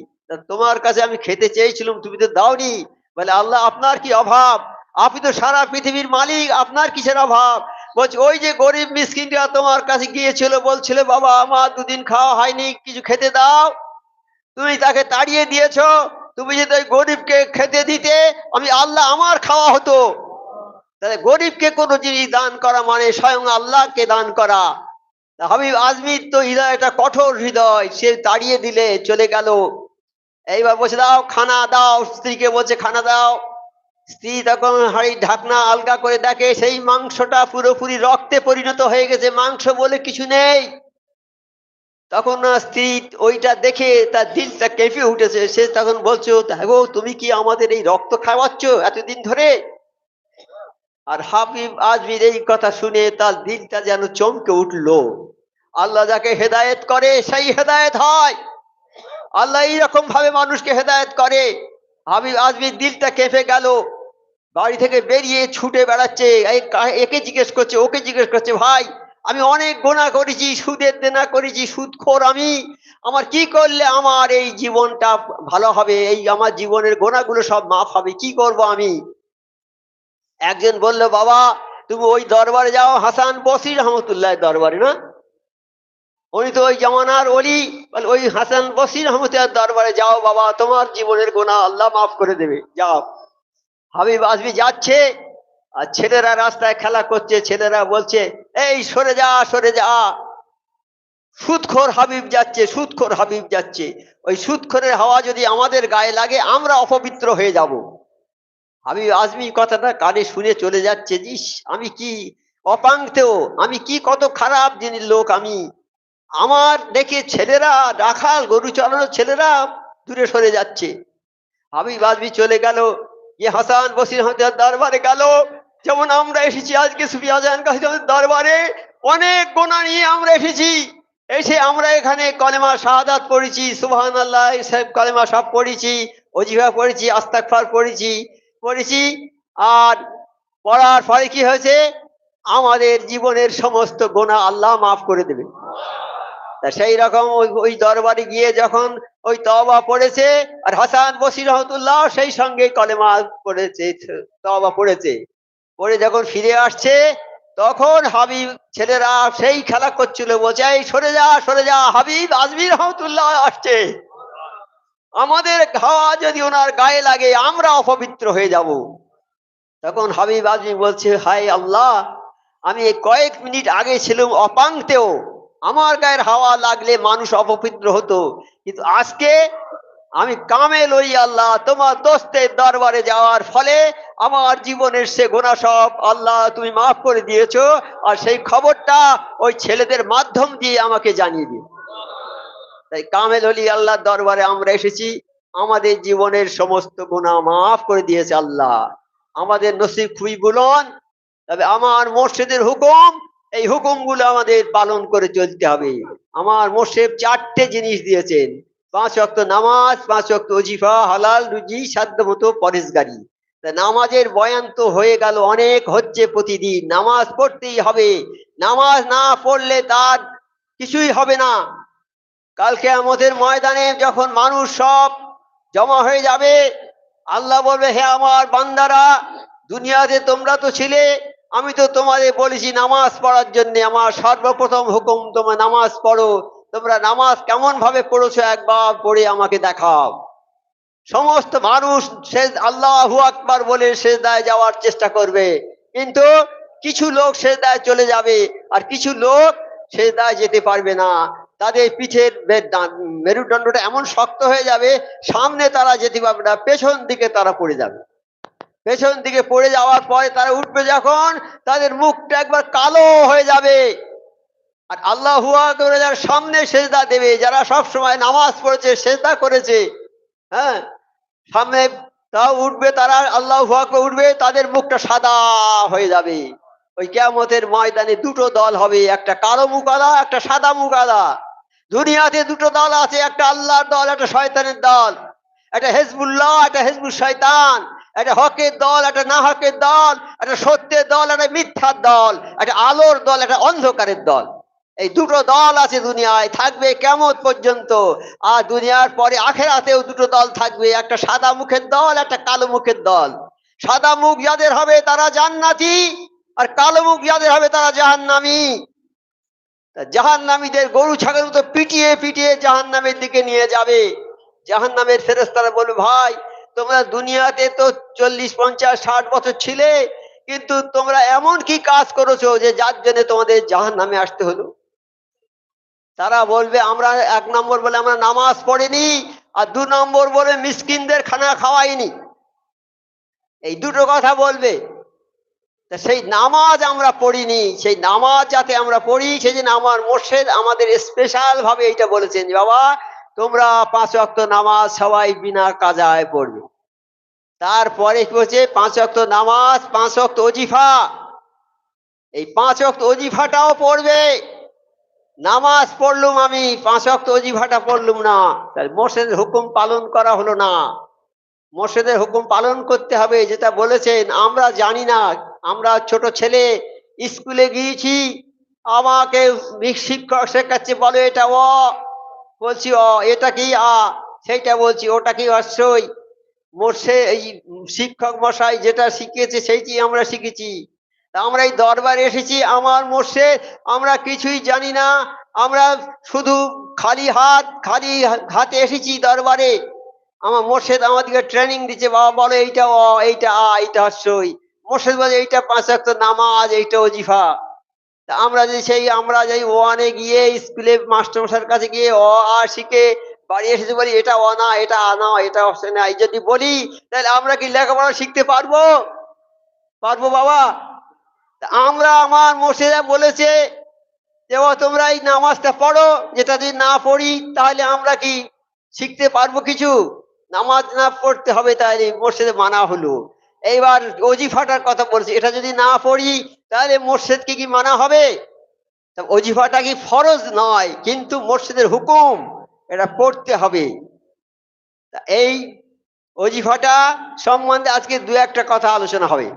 তোমার কাছে আমি খেতে চেয়েছিলাম, তুমি তো দাওনি। বলে আল্লাহ আপনার কি অভাব, আপনি তো সারা পৃথিবীর মালিক, আপনার কিসের অভাব? বলছে ওই যে গরিব মিসকিনটা তোমার কাছে গিয়েছিল, বলছিল বাবা আমার দুদিন খাওয়া হয়নি, কিছু খেতে দাও, তুমি তাকে তাড়িয়ে দিয়েছ। তুমি যদি ওই গরিবকে খেতে দিতে, আমি আল্লাহ আমার খাওয়া হতো। তাহলে গরিবকে কোনো জিনিস দান করা মানে স্বয়ং আল্লাহকে দান করা। হাবিব আজমির তো হৃদয়টা কঠোর হৃদয়, সে তাড়িয়ে দিলে চলে গেল। এইবার বসে দাও খানা দাও, স্ত্রীকে বলছে খানা দাও। স্ত্রী তখন হাঁড়ির ঢাকনা আলগা করে দেখে সেই মাংসটা পুরোপুরি রক্তে পরিণত হয়ে গেছে, মাংস বলে কিছু নেই। তখন স্ত্রী ওইটা দেখে তার দিলটা কেঁপে উঠেছে। সে তখন বলছো গো তুমি কি আমাদের এই রক্ত খাওয়াচ্ছ এতদিন ধরে? আর হাবিব আজমির এই কথা শুনে তার দিলটা যেন চমকে উঠলো। আল্লাহ যাকে হেদায়েত করে সেই হেদায়েত হয়, আল্লাহ এইরকম ভাবে মানুষকে হেদায়েত করে। হাবিব আজমির দিলটা কেঁপে গেল, বাড়ি থেকে বেরিয়ে ছুটে বেড়াচ্ছে, একে জিজ্ঞেস করছে ওকে জিজ্ঞেস করছে ভাই আমি অনেক গোনা করেছি, সুদের দেনা করেছি, সুদখোর আমি, আমার কি করলে আমার এই জীবনটা ভালো হবে, এই আমার জীবনের গোনাগুলো সব মাফ হবে, কি করব আমি? একজন বলল বাবা তুমি ওই দরবারে যাও, হাসান বসরি রহমতুল্লাহ দরবারে, না উনি তো ওই জামানার ওলি, ওই হাসান বসরি রহমতুল্লাহ দরবারে যাও বাবা, তোমার জীবনের গোনা আল্লাহ মাফ করে দেবে, যাও। হাবিব আজমি যাচ্ছে, আর ছেলেরা রাস্তায় খেলা করছে, ছেলেরা বলছে এই সরে যা সরে যা, সুদখোর হাবিব যাচ্ছে, সুদখোর হাবিব যাচ্ছে। ওই সুদখোরের হাওয়া যদি আমাদের গায়ে লাগে আমরা অপবিত্র হয়ে যাব। হাবিব আজমি কথাটা কানে শুনে চলে যাচ্ছে, জিস আমি কি অপাংতেও, আমি কি কত খারাপ জিনিস লোক আমি, আমার দেখে ছেলেরা রাখাল গরু চালানোর ছেলেরা দূরে সরে যাচ্ছে। হাবিব আজমি চলে গেল, গিয়ে হাসান বসির দরবারে গেল। যেমন আমরা এসেছি আজকে সুফি আজান দরবারে, অনেক গোনা নিয়ে আমরা এসেছি, এসে আমরা এখানে কলেমা শাহাদাত পড়েছি, সুবহানাল্লাহ সাহেব কলেমা সব পড়েছি, ওজিফা পড়েছি, আস্তাগফার পড়েছি। আর পড়ার ফলে কি হয়েছে, আমাদের জীবনের সমস্ত গোনা আল্লাহ মাফ করে দেবে। সেই রকম ওই দরবারে গিয়ে যখন ওই তওবা পড়েছে, আর হাসান বসরি রহমতুল্লাহ সেই সঙ্গে কলেমা পড়েছে, তওবা পড়েছে, পড়ে যখন ফিরে আসছে তখন হাবিব ছেলেরা সেই খেলা করছিল, বলছে এই সরে যা সরে যা, হাবিব আজমির রহমতুল্লাহ আসছে, আমাদের হাওয়া যদি ওনার গায়ে লাগে আমরা অপবিত্র হয়ে যাব। তখন হাবিব আজমি বলছে হায় আল্লাহ, আমি কয়েক মিনিট আগে ছিলাম অপাংতেও, আমার গায়ের হাওয়া লাগলে মানুষ অপবিত্র হতো, কিন্তু আজকে আমি কামেল ওই আল্লাহ, তোমার দোস্তের দরবারে যাওয়ার ফলে আমার জীবনের সে গুনাহ সব আল্লাহ তুমি মাফ করে দিয়েছো। আর সেই খবরটা ওই ছেলেদের মাধ্যম দিয়ে আমাকে জানিয়ে দিও। তাই কামেল ওলি আল্লাহর দরবারে আমরা এসেছি, আমাদের জীবনের সমস্ত গুনাহ মাফ করে দিয়েছে আল্লাহ। আমাদের নসিব খুবই বুলন্দ, তবে আমার মুর্শিদের হুকুম, এই হুকুমগুলো আমাদের পালন করে চলতে হবে। আমার মুর্শিদ চারটে জিনিস দিয়েছেন: 5 ওয়াক্ত নামাজ, 5 ওয়াক্ত ওজিফা, হালাল রুজি, সাধ্যমতো পরেজগারি। তা নামাজের বয়ান তো হয়ে গেল, অনেক হচ্ছে প্রতিদিন। নামাজ পড়তেই হবে, নামাজ না পড়লে তার কিছুই হবে না। কাল কিয়ামতের ময়দানে যখন মানুষ সব জমা হয়ে যাবে, আল্লাহ বলবে, হে আমার বান্দারা, দুনিয়াতে তোমরা তো ছিলে, আমি তো তোমাদের বলেছি নামাজ পড়ার জন্য। আমার সর্বপ্রথম হুকুম তোমরা নামাজ পড়ো। তোমরা নামাজ কেমন ভাবে পড়েছো একবার পড়ে আমাকে দেখাও। সমস্ত মানুষ আল্লাহু আকবার বলে সেজদায় যাওয়ার চেষ্টা করবে, কিন্তু কিছু লোক সেজদায় চলে যাবে, আর কিছু লোক সেজদায় যেতে পারবে না। তাদের পিঠের মেরুদণ্ডটা এমন শক্ত হয়ে যাবে, সামনে তারা যেতে পারবে না, পেছন দিকে তারা পড়ে যাবে। পেছন দিকে পড়ে যাওয়ার পরে তারা উঠবে যখন, তাদের মুখটা একবার কালো হয়ে যাবে। আর আল্লাহু আকবার যারা সামনে সেজদা দেবে, যারা সব সময় নামাজ পড়েছে, সেজদা করেছে, হ্যাঁ, সামনে তাও উঠবে, তারা আল্লাহু আকবার উঠবে, তাদের মুখটা সাদা হয়ে যাবে। ওই কিয়ামতের ময়দানে দুটো দল হবে, একটা কালো মুখ আলা, একটা সাদা মুখ আলা। দুনিয়াতে দুটো দল আছে, একটা আল্লাহর দল, একটা শয়তানের দল। একটা হেজবুল্লাহ, একটা হেজবুল শয়তান। একটা হকের দল, একটা না হকের দল। একটা সত্যের দল, একটা মিথ্যার দল। একটা আলোর দল, একটা অন্ধকারের দল। এই দুটো দল আছে দুনিয়ায়, থাকবে কিয়ামত পর্যন্ত। আর দুনিয়ার পরে আখেরাতেও দুটো দল থাকবে, একটা সাদা মুখের দল, একটা কালো মুখের দল। সাদা মুখ যাদের হবে তারা জান্নাতি, আর কালো মুখ যাদের হবে তারা জাহান্নামী। জাহান্নামীদের গরু ছাগল মতো পিটিয়ে পিটিয়ে জাহান্নামের দিকে নিয়ে যাবে। জাহান্নামের ফেরেশতারা বলবে, ভাই তোমরা দুনিয়াতে তো 40, 50, 60 বছর ছিলে, কিন্তু তোমরা এমন কি কাজ করেছো যে যার জন্য তোমাদের জাহান্নামে আসতে হলো? তারা বলবে, আমরা 1 নম্বর বলে আমরা নামাজ পড়িনি, আর 2 নম্বর বলে মিসকিনদের খানা খাওয়াইনি। এই দুটো কথা বলবে। তা সেই নামাজ আমরা পড়িনি, সেই নামাজ যাতে আমরা পড়ি, সেই জন্য আমার মুর্শিদ আমাদের স্পেশাল ভাবে এইটা বলেছেন যে, বাবা তোমরা 5 ওয়াক্ত নামাজ সবাই বিনা কাজায় পড়বে। তারপরে কি হচ্ছে, 5 ওয়াক্ত নামাজ, 5 ওয়াক্ত ওজিফা। এই 5 ওয়াক্ত ওজিফাটাও পড়বে। নামাজ পড়লুম আমি, 5 ওয়াক্ত ওজিফাটা পড়লুম না, তাই মুর্শিদের হুকুম পালন করা হলো না। মুর্শিদের হুকুম পালন করতে হবে, যেটা বলেছেন। আমরা জানি না, আমরা ছোট ছেলে, স্কুলে গিয়েছি, আমাকে শিক্ষক শেখাচ্ছে, বলো এটা অ, বলছি অ, এটা কি আ, সেইটা বলছি ওটা কি হস্যই। মুর্শিদ এই শিক্ষক মশাই যেটা শিখিয়েছে সেইটি আমরা শিখেছি। তা আমরা এই দরবারে এসেছি, আমার মুর্শিদ আমরা কিছুই জানি না। আমরা শুধু খালি হাতে এসেছি দরবারে। আমার মোর্শেদ আমাদেরকে ট্রেনিং দিচ্ছে, বাবা বলো এইটা অ, এইটা আ, এইটা হস্যই। মোর্শেদ বলে এইটা 5 ওয়াক্ত নামাজ, এইটা ওজিফা। তা আমরা যেই ওয়ানে গিয়ে স্কুলে মাস্টারমশাইয়ের কাছে গিয়ে অ আ শিখে বাড়ি এসেছি, বলি এটা অ না, এটা আ না, এটা হচ্ছে না, এই যদি বলি, তাহলে আমরা কি লেখাপড়া শিখতে পারবো? পারবো বাবা? তা আমরা, আমার মোর্শেদা বলেছে যে, ও তোমরা এই নামাজটা পড়ো, যেটা যদি না পড়ি তাহলে আমরা কি শিখতে পারবো কিছু? নামাজ না পড়তে হবে, তাহলে মোর্শেদে মানা হলো। এইবার অজিফাটার কথা বলছি, এটা যদি না পড়ি তাহলে মোর্শেদকে কি মানা হবে? তা অজিফাটা কি ফরজ নয়, কিন্তু মোর্শেদের হুকুম, এটা পড়তে হবে। তা এই অজিফাটা সম্বন্ধে আজকে 2-1টা কথা আলোচনা হবে।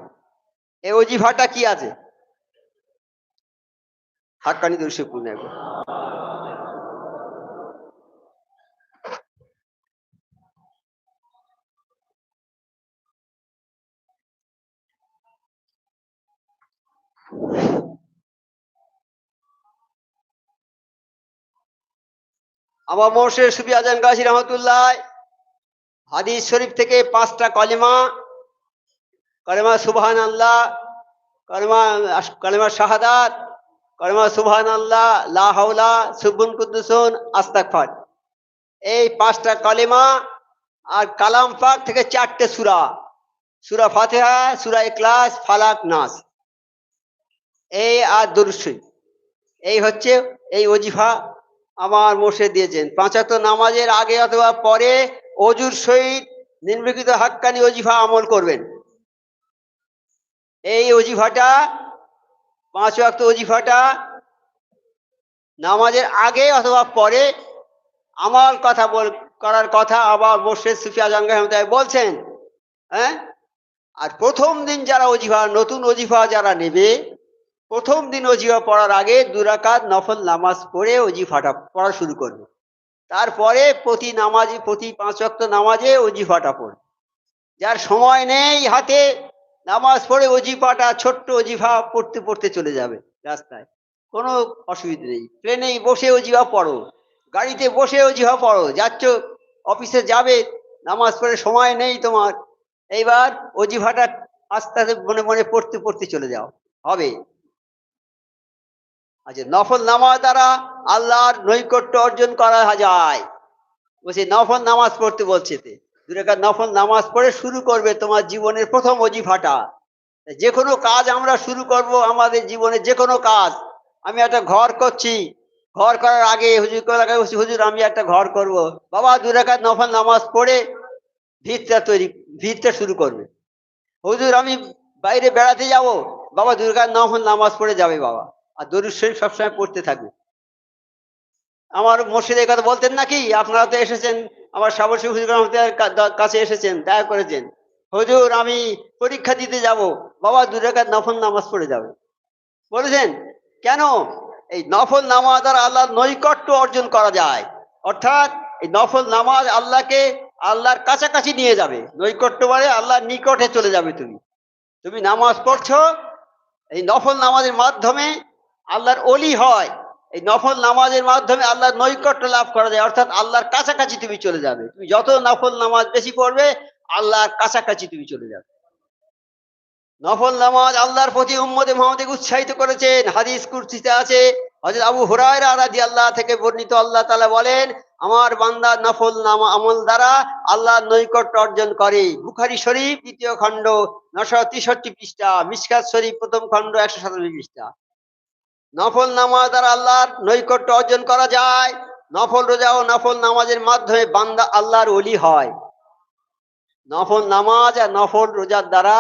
এই অজিফাটা কি আছে? হাক্কানি দর্শক পূর্ণ। আমার মোর্শেদ সুফি আজম গাজী রহমতুল্লাহ হাদিস শরীফ থেকে 5টা কলেমা, কলেমা সুবহানাল্লাহ, কলেমা কলেমা শাহাদাত, কলেমা সুবহানাল্লাহ, লা হাওলা, সুবহুন কুদ্দুসুন, আস্তাগফার। এই 5টা কলেমা আর কালাম পাক থেকে 4টে সূরা, সূরা ফাতিহা, সূরা ইখলাস, ফালাক, নাস, এই আর দুরূদ শরীফ। এই হচ্ছে এই ওজিফা আমার মোর্শেদ দিয়েছেন। 5 ওয়াক্ত নামাজের আগে অথবা পরে অজুর সহিত নিম্নলিখিত হাক্কানি ওজিফা আমল করবেন। এই ওজিফাটা 5 ওয়াক্ত ওজিফাটা নামাজের আগে অথবা পরে আমল করার কথা আবার মোর্শেদ সুফি আজম রহমতুল্লাহ বলছেন। হ্যাঁ, আর প্রথম দিন যারা ওজিফা, নতুন ওজিফা যারা নেবে, প্রথম দিন ওজিফা পড়ার আগে 2 রাকাত নফল নামাজ পড়ে ওজিফাটা পড়া শুরু করবে। তারপরে প্রতি 5 ওয়াক্ত নামাজে ওজিফাটা পড়বে। যার সময় নেই হাতে, নামাজ পড়ে ওজিফাটা, ছোট্ট ওজিফা পড়তে পড়তে চলে যাবে রাস্তায়, কোনো অসুবিধা নেই। ট্রেনে বসে ওজিফা পড়ো, গাড়িতে বসে ওজিফা পড়ো, যাচ্ছ অফিসে যাবে, নামাজ পড়ে সময় নেই তোমার, এইবার ওজিফাটা আস্তে আস্তে মনে মনে পড়তে পড়তে চলে যাও, হবে। আচ্ছা, নফল নামাজ দ্বারা আল্লাহর নৈকট্য অর্জন করা যায়। বলছি নফল নামাজ পড়তে বলছে, 2 রাকাত নফল নামাজ পড়ে শুরু করবে তোমার জীবনের প্রথম ওজিফাটা। যে কোনো কাজ আমরা শুরু করব, আমাদের জীবনে যে কোনো কাজ। আমি একটা ঘর করছি, ঘর করার আগে হুজুর বলছি, হুজুর আমি একটা ঘর করব, বাবা 2 রাকাত নফল নামাজ পড়ে ভিতটা শুরু করবে। হুজুর আমি বাইরে বেড়াতে যাব, বাবা 2 রাকাত নফল নামাজ পড়ে যাবে বাবা, আর দরুদ শরীফ সবসময় পড়তে থাকবে। আমার মসজিদে কথা বলতেন নাকি, আপনারা তো এসেছেন, আমার সাবর হুজুর কাছে এসেছেন, দেখা করেছেন, হুজুর আমি পরীক্ষা দিতে যাব, বাবা 2 রাকাত নফল নামাজ পড়ে যাবে বলেছেন। কেন? এই নফল নামাজ দ্বারা আল্লাহর নৈকট্য অর্জন করা যায়। অর্থাৎ এই নফল নামাজ আল্লাহর কাছাকাছি নিয়ে যাবে। নৈকট্য মানে আল্লাহর নিকটে চলে যাবে। তুমি নামাজ পড়ছো, এই নফল নামাজের মাধ্যমে আল্লাহর ওলি হয়। এই নফল নামাজের মাধ্যমে আল্লাহর নৈকট্য লাভ করা যায়, অর্থাৎ আল্লাহর কাছাকাছি তুমি চলে যাবে। তুমি যত নফল নামাজ বেশি পড়বে, আল্লাহর কাছাকাছি তুমি চলে যাবে। নফল নামাজ আল্লাহর প্রতি উম্মতে মুহাম্মদকে উৎসাহিত করেছেন। হাদিস কুরসিতে আছে, হযরত আবু হুরায়রা রাদিয়াল্লাহু থেকে বর্ণিত, আল্লাহ তাআলা বলেন, আমার বান্দা নফল আমল দ্বারা আল্লাহর নৈকট্য অর্জন করে। বুখারী শরীফ 2য় খণ্ড 963 পৃষ্ঠা, মিশকাত শরীফ 1ম খণ্ড 197 পৃষ্ঠা। নফল নামাজ দ্বারা আল্লাহর নৈকট্য অর্জন করা যায়। নফল রোজা ও নফল নামাজের মাধ্যমে বান্দা আল্লাহর ওলি হয়। নফল নামাজ আর নফল রোজার দ্বারা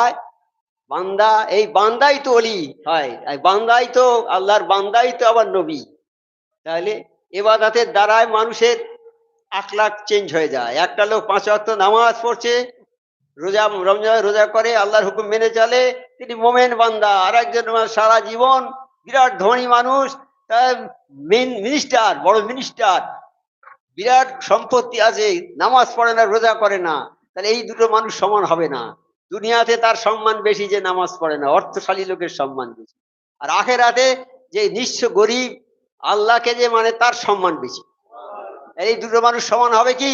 বান্দাই তো ওলি হয়, বান্দাই তো আল্লাহর, বান্দাই তো আবার নবী। তাহলে ইবাদতের দ্বারাই মানুষের আখলাক চেঞ্জ হয়ে যায়। একটা লোক 5 ওয়াক্ত নামাজ পড়ছে, রমজান রোজা করে, আল্লাহর হুকুম মেনে চলে, তিনি মোমেন বান্দা। আর একজন সারা জীবন বিরাট ধনী মানুষ, মিনিস্টার, বড় মিনিস্টার, বিরাট সম্পত্তি আছে, নামাজ পড়ে না, রোজা করে না। তাহলে এই দুটো মানুষ সমান হবে না। দুনিয়াতে তার সম্মান বেশি যে নামাজ পড়ে না, অর্থশালী লোকের সম্মান বেশি। আর আখেরাতে যে নিঃস্ব গরিব আল্লাহকে যে মানে, তার সম্মান বেশি। এই দুটো মানুষ সমান হবে কি?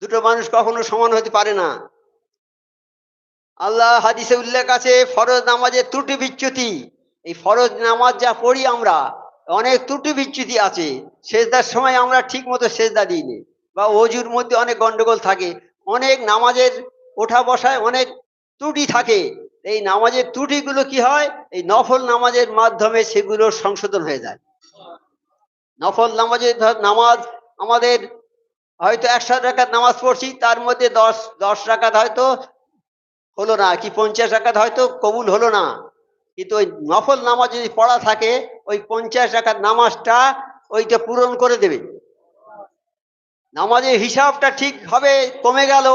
দুটো মানুষ কখনো সমান হতে পারে না। আল্লাহ হাদিসে উল্লেখ আছে, ফরজ নামাজের ত্রুটি বিচ্যুতি। এই ফরজ নামাজ যা পড়ি আমরা, অনেক ত্রুটি বিচ্যুতি আছে। সেজদার সময় আমরা ঠিক মতো সেজদা দিইনি, বা অজুর মধ্যে অনেক গন্ডগোল থাকে, অনেক নামাজের ওঠা বসায় অনেক ত্রুটি থাকে। এই নামাজের ত্রুটিগুলো কি হয়, এই নফল নামাজের মাধ্যমে সেগুলো সংশোধন হয়ে যায়। নফল নামাজ আমাদের হয়তো 100 রাকাত নামাজ পড়ছি, তার মধ্যে 10 রাকাত হয়তো হলো না, কি 50 রাকাত হয়তো কবুল হলো না, কিন্তু ওই নফল নামাজ যদি পড়া থাকে, ওই 50 রাকাত নামাজটা ওইটা পূরণ করে দেবে। নামাজের হিসাবটা ঠিক হবে, কমে গেল,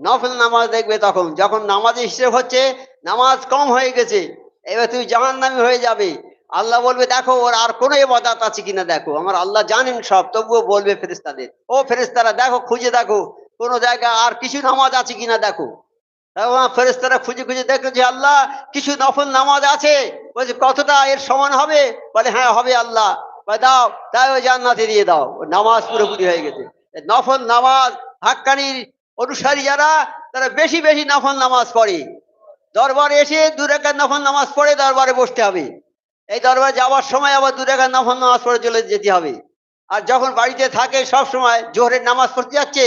নফল নামাজ দেখবে তখন, যখন নামাজের হিসাব হচ্ছে নামাজ কম হয়ে গেছে, এবার তুমি জাহান্নামী হয়ে যাবে। আল্লাহ বলবে, দেখো ওর আর কোনো ইবাদত আছে কিনা দেখো। আমার আল্লাহ জানেন সব, তবুও বলবে ফেরেশতাদের, ও ফেরেশতারা দেখো, খুঁজে দেখো কোনো জায়গায় আর কিছু নামাজ আছে কিনা দেখো। ফেরেশতারা খুঁজে খুঁজে দেখো যে আল্লাহ কিছু নফল নামাজ আছে। বলছে কতটা, এর সমান হবে? বলে হ্যাঁ হবে আল্লাহ। দাও, তাই ওই জান্নাতে দিয়ে দাও, নামাজ পুরোপুরি হয়ে গেছে। নফল নামাজ হাক্কানির অনুসারী যারা, তারা বেশি বেশি নফল নামাজ পড়ে। দরবারে এসে 2 রাকাত নফল নামাজ পড়ে দরবারে বসতে হবে। এই দরবারে যাওয়ার সময় আবার 2 রাকাত নফল নামাজ পড়ে চলে যেতে হবে। আর যখন বাড়িতে থাকে, সব সময় জোহরের নামাজ পড়তে যাচ্ছে,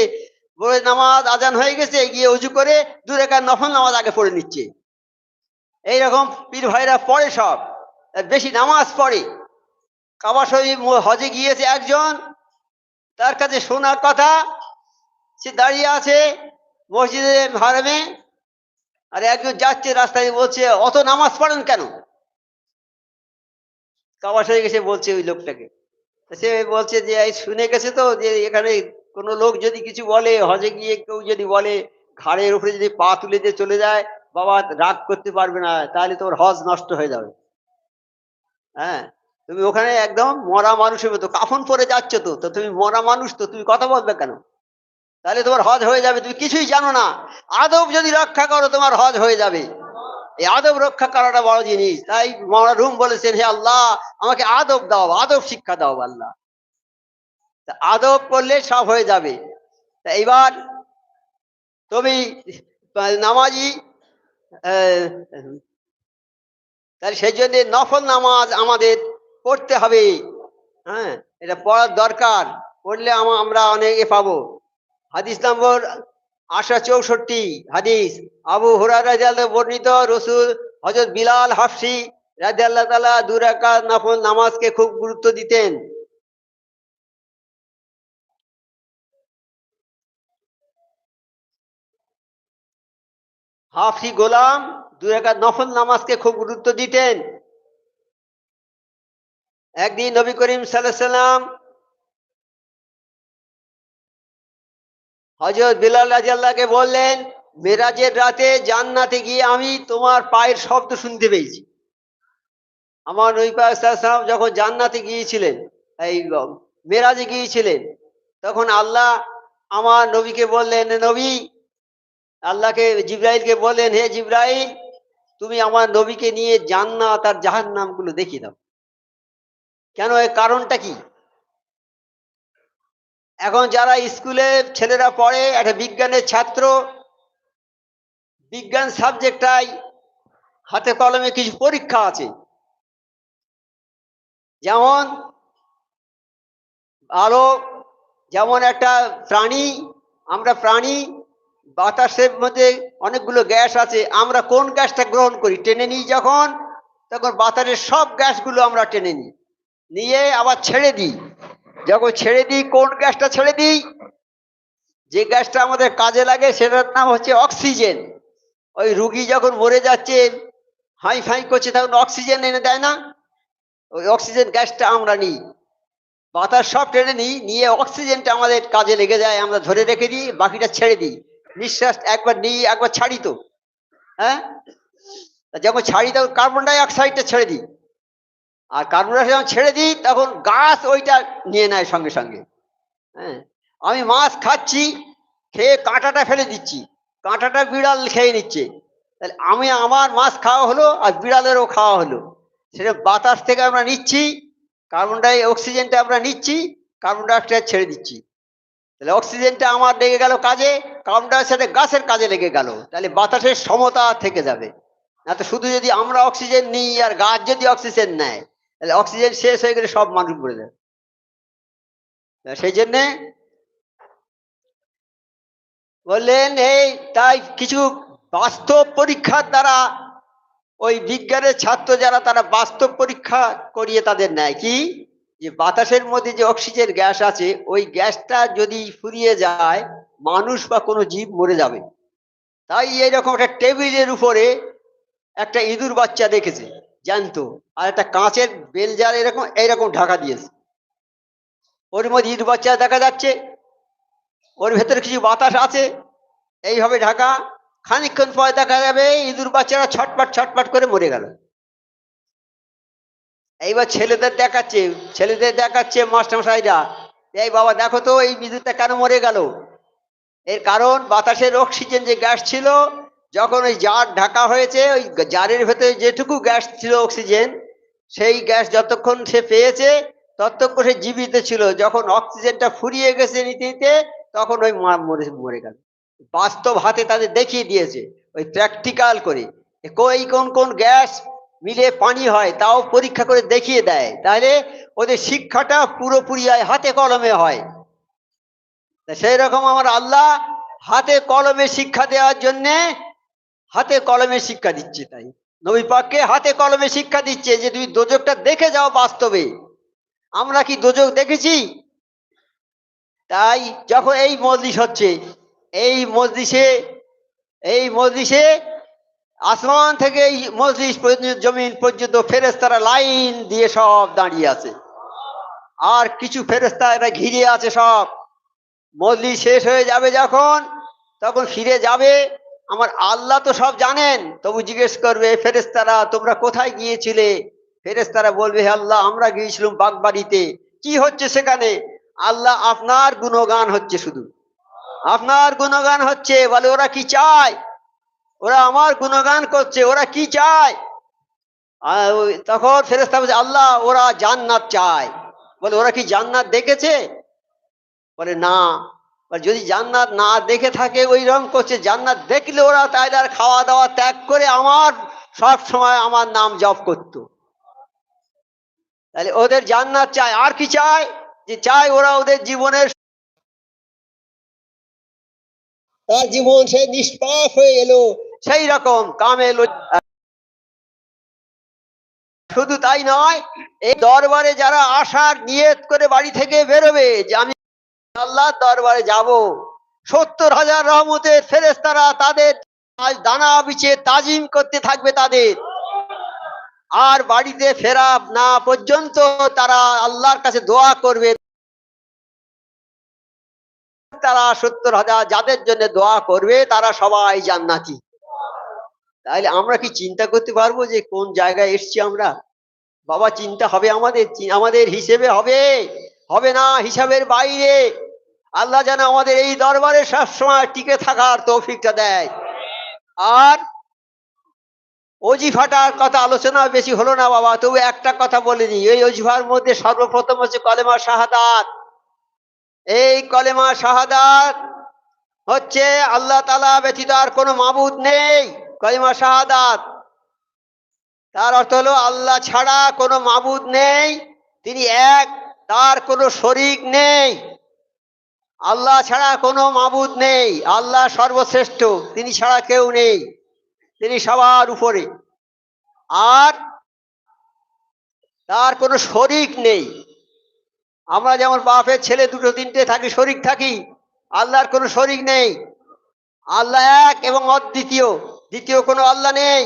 বলে নামাজ আজান হয়ে গেছে, গিয়ে উজু করে 2 রাকাত নফল নামাজ আগে পড়ে নিচ্ছে। এইরকম পীর ভাইরা পড়ে সব, বেশি নামাজ পড়ে। কাবা শরীফ হজে গিয়েছে একজন, তার কাছে শোনার কথা, সে দাঁড়িয়ে আছে মসজিদে হারামে, আর একজন যাচ্ছে রাস্তায়, বলছে অত নামাজ পড়েন কেন? কাবা শরীফ এসে বলছে ওই লোকটাকে, সে বলছে যে এই শুনে গেছে তো যে এখানে কোনো লোক যদি কিছু বলে, হজে গিয়ে কেউ যদি বলে ঘাড়ের উপরে যদি পা তুলে দিয়ে চলে যায়, বাবা রাগ করতে পারবে না, তাহলে তোমার হজ নষ্ট হয়ে যাবে। হ্যাঁ, তুমি ওখানে একদম মরা মানুষের মতো কাফন পরে যাচ্ছ, তো তো তুমি মরা মানুষ, তো তুমি কথা বলবে কেন? তাহলে তোমার হজ হয়ে যাবে, তুমি কিছুই জানো না। আদব যদি রক্ষা করো তোমার হজ হয়ে যাবে। এই আদব রক্ষা করাটা বড় জিনিস। তাই মৌলানা রুম বলেছেন, হে আল্লাহ আমাকে আদব দাও, আদব শিক্ষা দাও আল্লাহ। আদব করলে সব হয়ে যাবে। তা এবার তুমি নামাজি, তাহলে সেই জন্য নফল নামাজ আমাদের পড়তে হবে। হ্যাঁ, এটা পড়ার দরকার, পড়লে আমরা অনেকে পাবো। হাদিস নম্বর 864 হাদিস, আবু হুরায়রা রাদিয়াল্লাহু বর্ণিত, রসুল হযরত বিলাল হাফসি রাদিয়াল্লাহু তাআলা 2 রাকাত নফল নামাজকে খুব গুরুত্ব দিতেন। হাফসি গোলাম 2 রাকাত নফল নামাজকে খুব গুরুত্ব দিতেন। একদিন নবী করিম সাল্লাল্লাহু আলাইহি সাল্লাম হযরত বিলাল রাদিয়াল্লাহুকে বললেন, মেরাজের রাতে জান্নাতে গিয়ে আমি তোমার পায়ের শব্দ শুনতে পেয়েছি। আমার নবী পাক সাল্লাল্লাহু আলাইহি সাল্লাম যখন জান্নাতে গিয়েছিলেন, এই মেরাজে গিয়েছিলেন, তখন আল্লাহ আমার নবীকে বললেন, নবী, আল্লাহকে জিবরাইলকে বললেন, হে জিবরাইল, তুমি আমার নবীকে নিয়ে জান্নাত আর জাহান্নাম গুলো দেখিয়ে দাও। কেন, এর কারণটা কি? এখন যারা স্কুলে ছেলেরা পড়ে, একটা বিজ্ঞানের ছাত্র, বিজ্ঞান সাবজেক্টটাই হাতে কলমে কিছু পরীক্ষা আছে। যেমন আলো যেমন একটা প্রাণী, আমরা প্রাণী, বাতাসের মধ্যে অনেকগুলো গ্যাস আছে, আমরা কোন গ্যাসটা গ্রহণ করি, টেনে নিই যখন, তখন বাতাসের সব গ্যাসগুলো আমরা টেনে নিই, নিয়ে আবার ছেড়ে দিই। যখন ছেড়ে দিই, কোন গ্যাসটা ছেড়ে দিই? যে গ্যাসটা আমাদের কাজে লাগে সেটার নাম হচ্ছে অক্সিজেন। ওই রুগী যখন মরে যাচ্ছে, হাই ফাই করছে, তখন অক্সিজেন এনে দেয় না, ওই অক্সিজেন গ্যাসটা আমরা নিই, বাতাস সব টেনে নিই, নিয়ে অক্সিজেনটা আমাদের কাজে লেগে যায়, আমরা ধরে রেখে দিই, বাকিটা ছেড়ে দিই। নিঃশ্বাস একবার নিই একবার ছাড়ি তো। হ্যাঁ, যখন ছাড়ি তখন কার্বন ডাই অক্সাইডটা ছেড়ে দিই, আর কার্বন ডাই অক্সাইড যখন ছেড়ে দিই তখন গাছ ওইটা নিয়ে নেয় সঙ্গে সঙ্গে। হ্যাঁ, আমি মাছ খাচ্ছি, খেয়ে কাঁটাটা ফেলে দিচ্ছি, কাঁটাটা বিড়াল খেয়ে নিচ্ছে, তাহলে আমি, আমার মাছ খাওয়া হলো আর বিড়ালেরও খাওয়া হলো। সেটা বাতাস থেকে আমরা নিচ্ছি, কার্বন ডাই অক্সিজেনটা আমরা নিচ্ছি, কার্বন ডাই অক্সাইড ছেড়ে দিচ্ছি, তাহলে অক্সিজেনটা আমার লেগে গেল কাজে, কার্বন ডাই অক্সাইড গাছের কাজে লেগে গেল, তাহলে বাতাসের সমতা থেকে যাবে। না তো শুধু যদি আমরা অক্সিজেন নিই আর গাছ যদি অক্সিজেন নেয়, তাহলে অক্সিজেন শেষ হয়ে গেলে সব মানুষ মরে যাবে। সেই জন্যে বললেন, এই তাই কিছু বাস্তব পরীক্ষার দ্বারা ওই বিজ্ঞানের ছাত্র যারা, তারা বাস্তব পরীক্ষা করিয়ে তাদের নেয় কি, যে বাতাসের মধ্যে যে অক্সিজেন গ্যাস আছে, ওই গ্যাসটা যদি ফুরিয়ে যায়, মানুষ বা কোনো জীব মরে যাবে। তাই এইরকম একটা টেবিলের উপরে একটা ইঁদুর বাচ্চা দেখেছে জানতো, আর একটা কাঁচের বেলজার এরকম এইরকম ঢাকা দিয়েছে, ওর মধ্যে ইঁদুর বাচ্চা দেখা যাচ্ছে, ওর ভেতরে কিছু বাতাস আছে, এইভাবে ঢাকা। খানিকক্ষণ পরে দেখা যাবে ইঁদুর বাচ্চারা ছটপট ছটপট করে মরে গেল। এইবার ছেলেদের দেখাচ্ছে মাস্টারমশাইরা, এই বাবা দেখো তো এই ইঁদুরটা কেন মরে গেল। এর কারণ বাতাসের অক্সিজেন যে গ্যাস ছিল, যখন ওই জার ঢাকা হয়েছে, ওই জারের ভেতরে যেটুকু গ্যাস ছিল অক্সিজেন, সেই গ্যাস যতক্ষণ সে পেয়েছে ততক্ষণ সে জীবিত ছিল, যখন অক্সিজেনটা ফুরিয়ে গেছে নিতে নিতে, তখন ওই মরে গেল। বাস্তব হাতে তাদের দেখিয়ে দিয়েছে, ওই প্র্যাকটিক্যাল করে, কই কোন কোন গ্যাস মিলে পানি হয় তাও পরীক্ষা করে দেখিয়ে দেয়, তাহলে ওদের শিক্ষাটা পুরোপুরি হাতে কলমে হয়। সেই রকম আমার আল্লাহ হাতে কলমে শিক্ষা দেওয়ার জন্যে হাতে কলমে শিক্ষা দিচ্ছে। তাই নবী পাককে হাতে কলমে শিক্ষা দিচ্ছে যে তুমি দোজকটা দেখে যাও বাস্তবে। আমরা কি দোজক দেখেছি? তাই যখন এই মজলিস হচ্ছে, এই মজলিসে আসমান থেকে এই মজলিস পর্যন্ত, জমিন পর্যন্ত ফেরেশতারা লাইন দিয়ে সব দাঁড়িয়ে আছে, আর কিছু ফেরেশতা এরা ঘিরে আছে সব। মজলিস শেষ হয়ে যাবে যখন, তখন ফিরে যাবে। আমার আল্লাহ তো সব জানেন, তবু জিজ্ঞেস করবে ফেরেশতারা তোমরা কোথায় গিয়েছিলে? ফেরেশতারা বলবে হে আল্লাহ আমরা গিয়েছিলাম বাগবাড়িতে। কি হচ্ছে সেখানে? আল্লাহ আপনার গুণগান হচ্ছে, শুধু আপনার গুণগান হচ্ছে। বলে ওরা কি চায়? ওরা আমার গুণগান করছে, ওরা কি চায়? তখন ফেরেশতা বলছে আল্লাহ ওরা জান্নাত চায়। বলে ওরা কি জান্নাত দেখেছে? বলে না। যদি জান্নাত না দেখে থাকে ওই রকম করছে, জান্নাত দেখলে ওরা তাইলে আর খাওয়া দাওয়া ত্যাগ করে আমার সব সময় আমার নাম জপ করতো। তাহলে ওদের জান্নাত চায়। আর কি চায়? যে চায় ওরা ওদের জীবনের, তার জীবন সে নিষ্পাপ হয়ে এলো, সেই রকম কামে এলো। শুধু তাই নয়, এই দরবারে যারা আসার নিয়ত করে বাড়ি থেকে বেরোবে যে আমি আল্লাহর দরবারে যাব, 70,000 রহমতের ফেরেশতারা তাদের দানা বিছে তাজিম করতে থাকবে তাদের। আর বাড়িতে ফেরা না পর্যন্ত তারা আল্লাহর কাছে দোয়া করবে। তারা 70,000 যাদের জন্য দোয়া করবে তারা সবাই জান্নাতি। তাহলে আমরা কি চিন্তা করতে পারবো যে কোন জায়গায় এসছি আমরা? বাবা চিন্তা হবে আমাদের, আমাদের হিসেবে হবে, হবে না হিসাবের বাইরে। আল্লাহ যেন আমাদের এই দরবারে সবসময় টিকে থাকার তৌফিকটা দেয়। আর অজিফাটার কথা আলোচনা বেশি হলো না বাবা, তবু একটা কথা বলে দিই। এই অজিফার মধ্যে সর্বপ্রথম হচ্ছে কলেমা শাহাদাত। এই কলেমা শাহাদাত হচ্ছে আল্লাহ তাআলা ব্যতীত আর কোনো মাবুদ নেই। কলেমা শাহাদাত তার অর্থ হলো আল্লাহ ছাড়া কোনো মাবুদ নেই, তিনি এক, তার কোনো শরীক নেই। আল্লাহ ছাড়া কোনো মাবুদ নেই, আল্লাহ সর্বশ্রেষ্ঠ, তিনি ছাড়া কেউ নেই, তিনি সবার উপরে। আর তার কোনো শরীক নেই। আমরা যেমন বাপের ছেলে দুটো তিনটে থাকি, শরীক থাকি, আল্লাহর কোনো শরীক নেই। আল্লাহ এক এবং অদ্বিতীয়, দ্বিতীয় কোনো আল্লাহ নেই।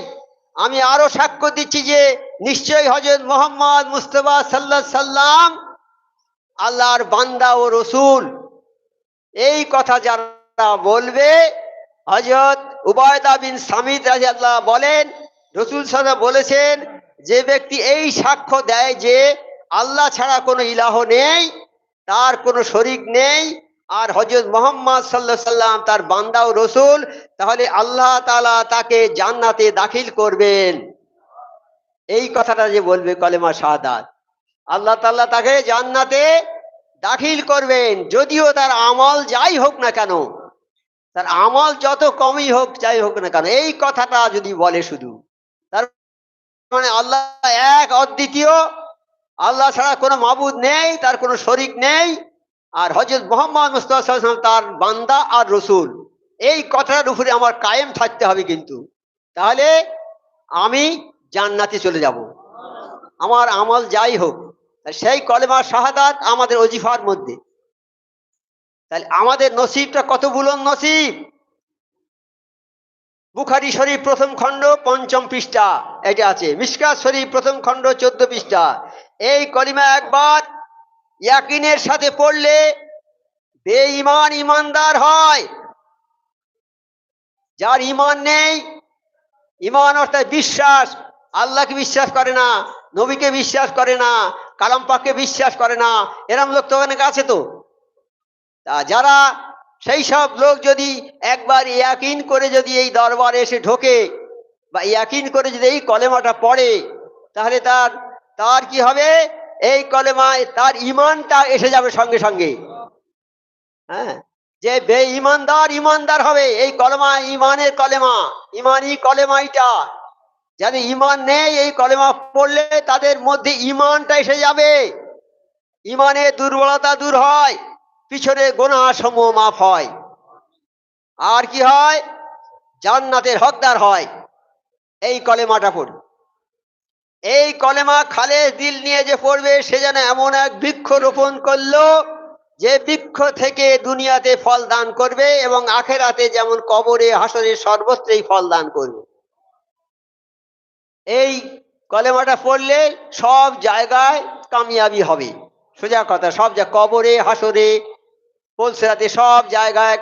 আমি আরো সাক্ষ্য দিচ্ছি যে নিশ্চয়ই হযরত মুহাম্মদ মুস্তাফা সাল্লাল্লাহু আলাইহি সাল্লাম আল্লাহর বান্দা ও রসুল। এই কথা যারা বলবে, হযরত উবায়দা বিন সামিত রাদিয়াল্লাহু বলেন রাসূল সাল্লাল্লাহু বলেছেন যে ব্যক্তি এই সাক্ষ্য দেয় যে আল্লাহ ছাড়া কোনো ইলাহ নেই, তার কোনো শরীক নেই, আর হযরত মুহাম্মদ সাল্লাল্লাহু আলাইহি সাল্লাম তার বান্দা ও রসুল, তাহলে আল্লাহ তাআলা তাকে জান্নাতে দাখিল করবেন। এই কথাটা যে বলবে কলেমা শাহাদাত, আল্লাহ তাআলা তাকে জান্নাতে দাখিল করবেন, যদিও তার আমল যাই হোক না কেন, তার আমল যত কমই হোক যাই হোক না কেন, এই কথাটা যদি বলে শুধু, তার মানে আল্লাহ এক অদ্বিতীয়, আল্লাহ ছাড়া কোনো মাবুদ নেই, তার কোনো শরীক নেই, আর হযরত মুহাম্মদ মুস্তাফা সাল্লাল্লাহু আলাইহি ওয়াসাল্লাম তার বান্দা আর রসুল। এই কথাটার উপরে আমার কায়েম থাকতে হবে কিন্তু, তাহলে আমি জান্নাতে চলে যাব, আমার আমল যাই হোক। সেই কলেমা শাহাদাত আমাদের ওজিফার মধ্যে। তাহলে আমাদের নসিবটা কত বুলন্দ নসিব! বুখারী শরীফ প্রথম খণ্ড 5ম পৃষ্ঠা এটা আছে, মিশকাত শরীফ প্রথম খণ্ড 14 পৃষ্ঠা। এই কলিমা একবার ইয়াকিনের সাথে পড়লে বেঈমান ইমানদার হয়। যার ইমান নেই, ইমান অর্থাৎ বিশ্বাস, আল্লাহকে বিশ্বাস করে না, নবীকে বিশ্বাস করে না, কালাম পাককে বিশ্বাস করে না, এরম লোক তো অনেক আছে। তো তা যারা সেই সব লোক যদি একবার ইয়াকিন করে যদি এই দরবারে এসে ঢোকে বা ইয়াকিন করে যদি এই কলেমাটা পড়ে, তাহলে তার তার কি হবে? এই কলেমায় তার ইমানটা এসে যাবে সঙ্গে সঙ্গে। হ্যাঁ, যে বেঈমানদার ইমানদার হবে, এই কলেমা ইমানের কলেমা, ইমানি কলেমা। এটা যাদের ইমান নেই এই কলেমা পড়লে তাদের মধ্যে ইমানটা এসে যাবে, ইমানের দুর্বলতা দূর হয়। পিছনে গোনা সমূহ মাফ হয়, আর কি হয়, জান্নাতের হকদার হয়। এই কলেমাটা পড়বে। এই কলেমা খালেস দিল নিয়ে যে পড়বে সে যেন এমন এক বৃক্ষ রোপণ করলো যে বৃক্ষ থেকে দুনিয়াতে ফল দান করবে এবং আখেরাতে যেমন কবরে হাসরে সর্বত্রই ফল দান করবে। এই কলেমাটা পড়লে সব জায়গায় কামিয়াবি হবে। সোজা কথা, সব জায়গায় কবরে হাসরে পুলসিরাতে সব জায়গায়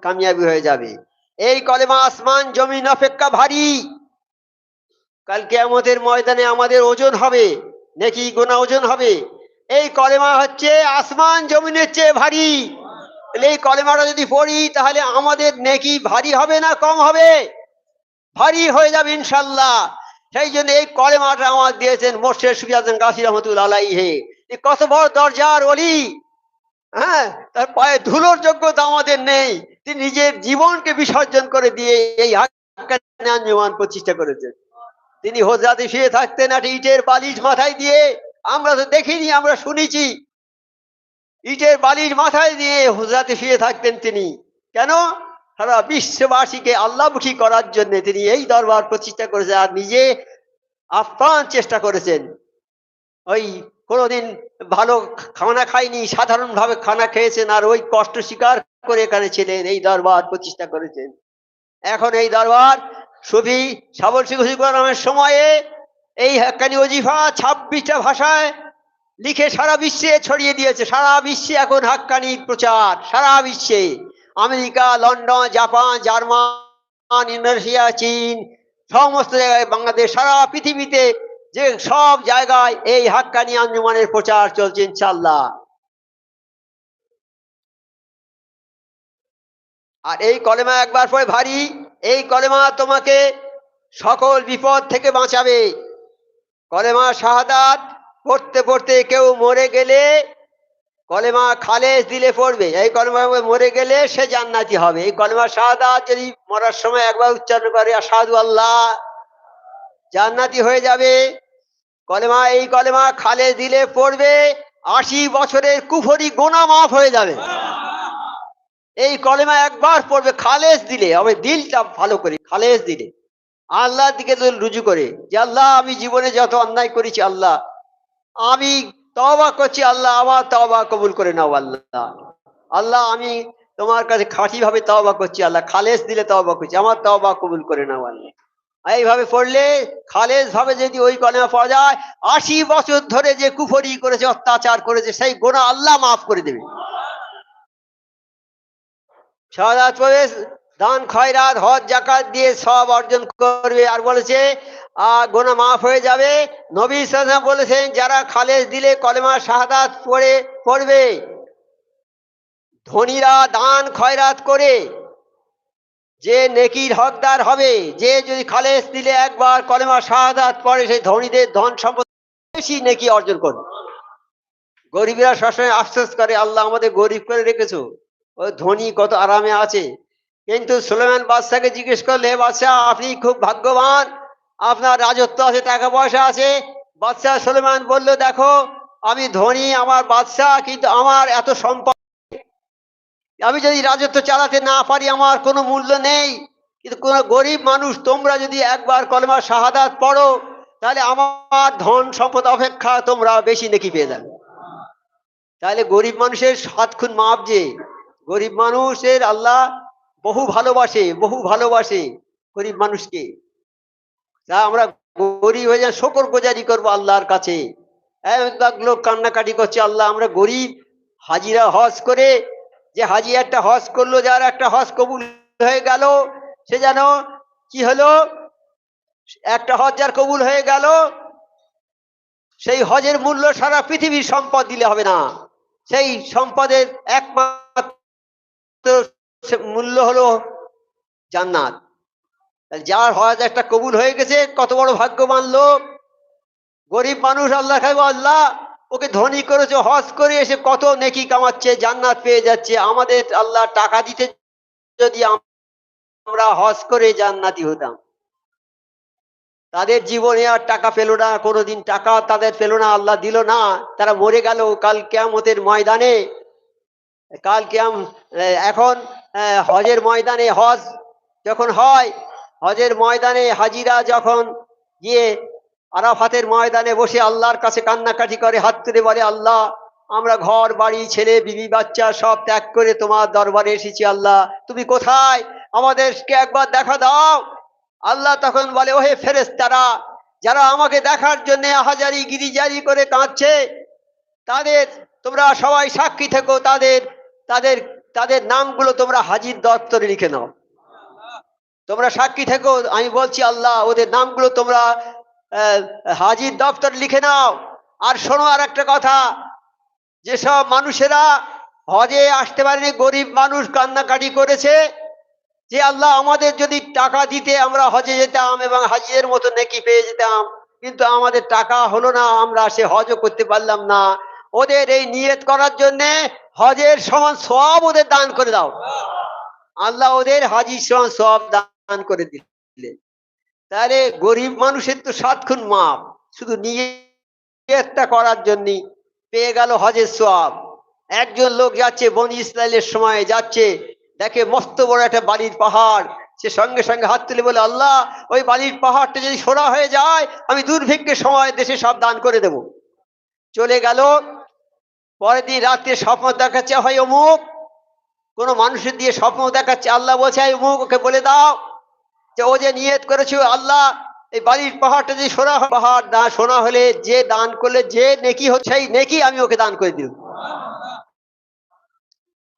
কামিয়াবি হয়ে যাবে। এই কলেমা আসমান জমিন অপেক্ষা ভারী। কাল কিয়ামতের ময়দানে আমাদের ওজন হবে, নেকি গুনাহ ওজন হবে। এই কলেমা হচ্ছে আসমান জমিনের চেয়ে ভারী। এই কলেমাটা যদি পড়ি তাহলে আমাদের নেকি ভারী হবে না কম হবে? ভারী হয়ে যাবে ইনশাল্লাহ। সেই জন্য এই কলেমাটা আমার দিয়েছেন মোর্শেদ সুফি আজম গাজী রহমাতুল্লাহ আলাইহি। কত বড় দরজার ওলি, হ্যাঁ, তার পায়ে ধুলোর যোগ্যতা আমাদের নেই। তিনি নিজের জীবনকে বিসর্জন করে দিয়ে এই হাক্কানি আঞ্জুমান প্রতিষ্ঠা করেছেন। তিনি হুজরাতে শুয়ে থাকতেন একটা ইটের বালিশ মাথায় দিয়ে। আমরা তো দেখিনি, আমরা শুনেছি। ইটের বালিশ মাথায় দিয়ে হুজরাতে শুয়ে থাকতেন তিনি। কেন? সারা বিশ্ববাসীকে আল্লাহমুখী করার জন্য তিনি এই দরবার প্রতিষ্ঠা করেছেন আর নিজে আপ্রাণ চেষ্টা করেছেন। ওই কোনোদিন ভালো খানা খায়নি, সাধারণভাবে খানা খেয়েছেন আর ওই কষ্ট স্বীকার করে এখানে ছিলেন, এই দরবার প্রতিষ্ঠা করেছেন। এখন এই দরবার সুফি সাবল নামের সময়ে এই হাক্কানি ওজিফা 26টা ভাষায় লিখে সারা বিশ্বে ছড়িয়ে দিয়েছে। সারা বিশ্বে এখন হাক্কানির প্রচার, সারা বিশ্বে। America, London, Japan, German, Indonesia, চীন, সমস্ত জায়গায়, বাংলাদেশ, সারা পৃথিবীতে যে সব জায়গায় এই হাক্কানি আঞ্জুমানের প্রচার চলছে ইনশাআল্লাহ। আর এই কলেমা একবার পরে ভারী। এই কলেমা তোমাকে সকল বিপদ থেকে বাঁচাবে। কলেমা শাহাদাত পড়তে পড়তে কেউ মরে গেলে কলেমা খালেস দিলে পড়বে, এই কলেমা মরে গেলে সে জান্নাতি হবে। এই কলেমা শাহাদাত যদি মরার সময় একবার উচ্চারণ করে আশহাদু আল্লাহ, জান্নাতি হয়ে যাবে। কলেমা, এই কলেমা খালেস দিলে পড়বে 80 বছরের কুফরি গোনা মাফ হয়ে যাবে। এই কলেমা একবার পড়বে খালেস দিলে, হবে দিলটা ভালো করে খালেস দিলে, আল্লাহর দিকে রুজু করে যে আল্লাহ আমি জীবনে যত অন্যায় করেছি আল্লাহ আমি তওবা করছি, আল্লাহ আমার তওবা কবুল করে নাও আল্লাহ। আল্লাহ আমি তোমার কাছে খাঁটি ভাবে তওবা করছি আল্লাহ, খালেস দিলে তওবা করছি, আমার তওবা কবুল করে নাও আল্লাহ। এইভাবে পড়লে খালেস ভাবে যদি ওই কলেমা পড়া যায়, 80 বছর ধরে যে কুফরি করেছে, অত্যাচার করেছে, সেই গোনা আল্লাহ মাফ করে দেবে। শাহাদাত পড়ে দান খয়রাত হজ যাকাত দিয়ে সব অর্জন করবে। আর বলেছে গোনা মাফ হয়ে যাবে। নবী সাল্লাল্লাহু আলাইহি ওয়াসাল্লাম বলেছেন যারা খালেস দিলে কলেমা শাহাদাত পড়বে, ধনীরা দান খয়রাত করে যে নেকির হকদার হবে। যে যদি খালেস দিলে একবার কলেমা শাহাদাত পড়ে, সেই ধনীদের ধন সম্পদ বেশি নেকি অর্জন করবে। গরিবরা সবসময় আফসোস করে আল্লাহ আমাদের গরিব করে রেখেছো, ওই ধনী কত আরামে আছে। কিন্তু সুলেমান বাদশাকে জিজ্ঞেস করলে, বাদশাহ আপনি খুব ভাগ্যবান, আপনার রাজত্ব আছে, টাকা পয়সা আছে। বাদশাহ সুলেমান বলল, দেখো আমি ধনী, আমার বাদশাহ, কিন্তু আমার এত সম্পদ, আমি যদি রাজত্ব চালাতে না পারি আমার কোনো মূল্য নেই। কিন্তু কোন গরিব মানুষ, তোমরা যদি একবার কলেমা শাহাদাত পড়ো তাহলে আমার ধন সম্পদ অপেক্ষা তোমরা বেশি নেকি পেয়ে যাবে। তাহলে গরিব মানুষের 7 গুণ মাপ। যে গরিব মানুষের আল্লাহ বহু ভালোবাসে গরিব মানুষকে। তা আমরা গরিব হয়ে যান, শকর গুজারি করবো আল্লাহর কাছে। লোক কান্নাকাটি করছে, আল্লাহ আমরা গরিব। হাজিরা হজ করে, যে হাজি একটা হজ করলো, যার একটা হজ কবুল হয়ে গেল, সে যেন কি হলো, একটা হজ যার কবুল হয়ে গেল, সেই হজের মূল্য সারা পৃথিবীর সম্পদ দিলে হবে না। সেই সম্পদের একমাত্র মূল্য হলো জান্নাত। যার হজ একটা কবুল হয়ে গেছে, কত বড় ভাগ্যবান লোক। গরিব মানুষ আল্লাহ খাইব, আল্লাহ ওকে ধনী করেছে, হজ করে এসে কত নেকি কামাচ্ছে, জান্নাত পেয়ে যাচ্ছে। আমাদের আল্লাহ টাকা দিতে, যদি আমরা হজ করে জান্নাতি হতাম। তাদের জীবনে আর টাকা পেল না, কোনোদিন টাকা তাদের পেল না, আল্লাহ দিল না, তারা মরে গেল। কাল কিয়ামতের ময়দানে কালকে এখন হজের ময়দানে হজ যখন হয়, হজের ময়দানে হাজিরা যখন গিয়ে আরাফাতের ময়দানে বসে আল্লাহর কাছে কান্নাকাটি করে, হাত তুলে বলে, আল্লাহ আমরা ঘর বাড়ি ছেলে বিবি বাচ্চা সব ত্যাগ করে তোমার দরবারে এসেছি, আল্লাহ তুমি কোথায়, আমাদেরকে একবার দেখা দাও। আল্লাহ তখন বলে, ওহে ফেরেশতারা, যারা আমাকে দেখার জন্য আহাজারি গিরিজারি করে কাঁদছে, তাদের তোমরা সবাই সাক্ষী থেকো, তাদের তাদের তাদের নামগুলো তোমরা হাজির দপ্তরে লিখে নাও। তোমরা সাক্ষী থেকো, আমি বলছি আল্লাহ, ওদের নামগুলো তোমরা হাজির দপ্তরে লিখে নাও। আর শোনো আর একটা কথা, যেসব মানুষেরা হজে আসতে পারেনি, গরিব মানুষ কান্নাকাটি করেছে যে আল্লাহ আমাদের যদি টাকা দিতে আমরা হজে যেতাম এবং হাজিদের মতো নেকি পেয়ে যেতাম, কিন্তু আমাদের টাকা হলো না, আমরা সে হজও করতে পারলাম না। ওদের এই নিয়ত করার জন্য হজের সমান সওয়াব ওদের দান করে দাও, আল্লাহ ওদের হাজির সমান সওয়াব দান করে দিলেন। তাহলে গরিব মানুষের তো 7 খুন মাপ, শুধু নিয়তটা করার জন্য পেয়ে গেল হজের সওয়াব। একজন লোক যাচ্ছে, বনি ইসরায়েলের সময় যাচ্ছে, দেখে মস্ত বড় একটা বালির পাহাড়, সে সঙ্গে সঙ্গে হাত তুলে বলে, আল্লাহ ওই বালির পাহাড়টা যদি সরা হয়ে যায়, আমি দুর্ভিক্ষের সময় দেশে সব দান করে দেব। চলে গেল, পরের দিন রাত্রে স্বপ্ন দেখাচ্ছে, হয় অমুক, কোনো মানুষের দিয়ে স্বপ্ন দেখাচ্ছে, আল্লাহ বলছে অমুক, ওকে বলে দাও যে ও যে নিয়ত করেছে, আল্লাহ এই বালির পাহাড়টা যদি সোনা পাহাড় না সোনা হলে, যে দান করলে যে নেকি হচ্ছে, সেই নেকি আমি ওকে দান করে দিল।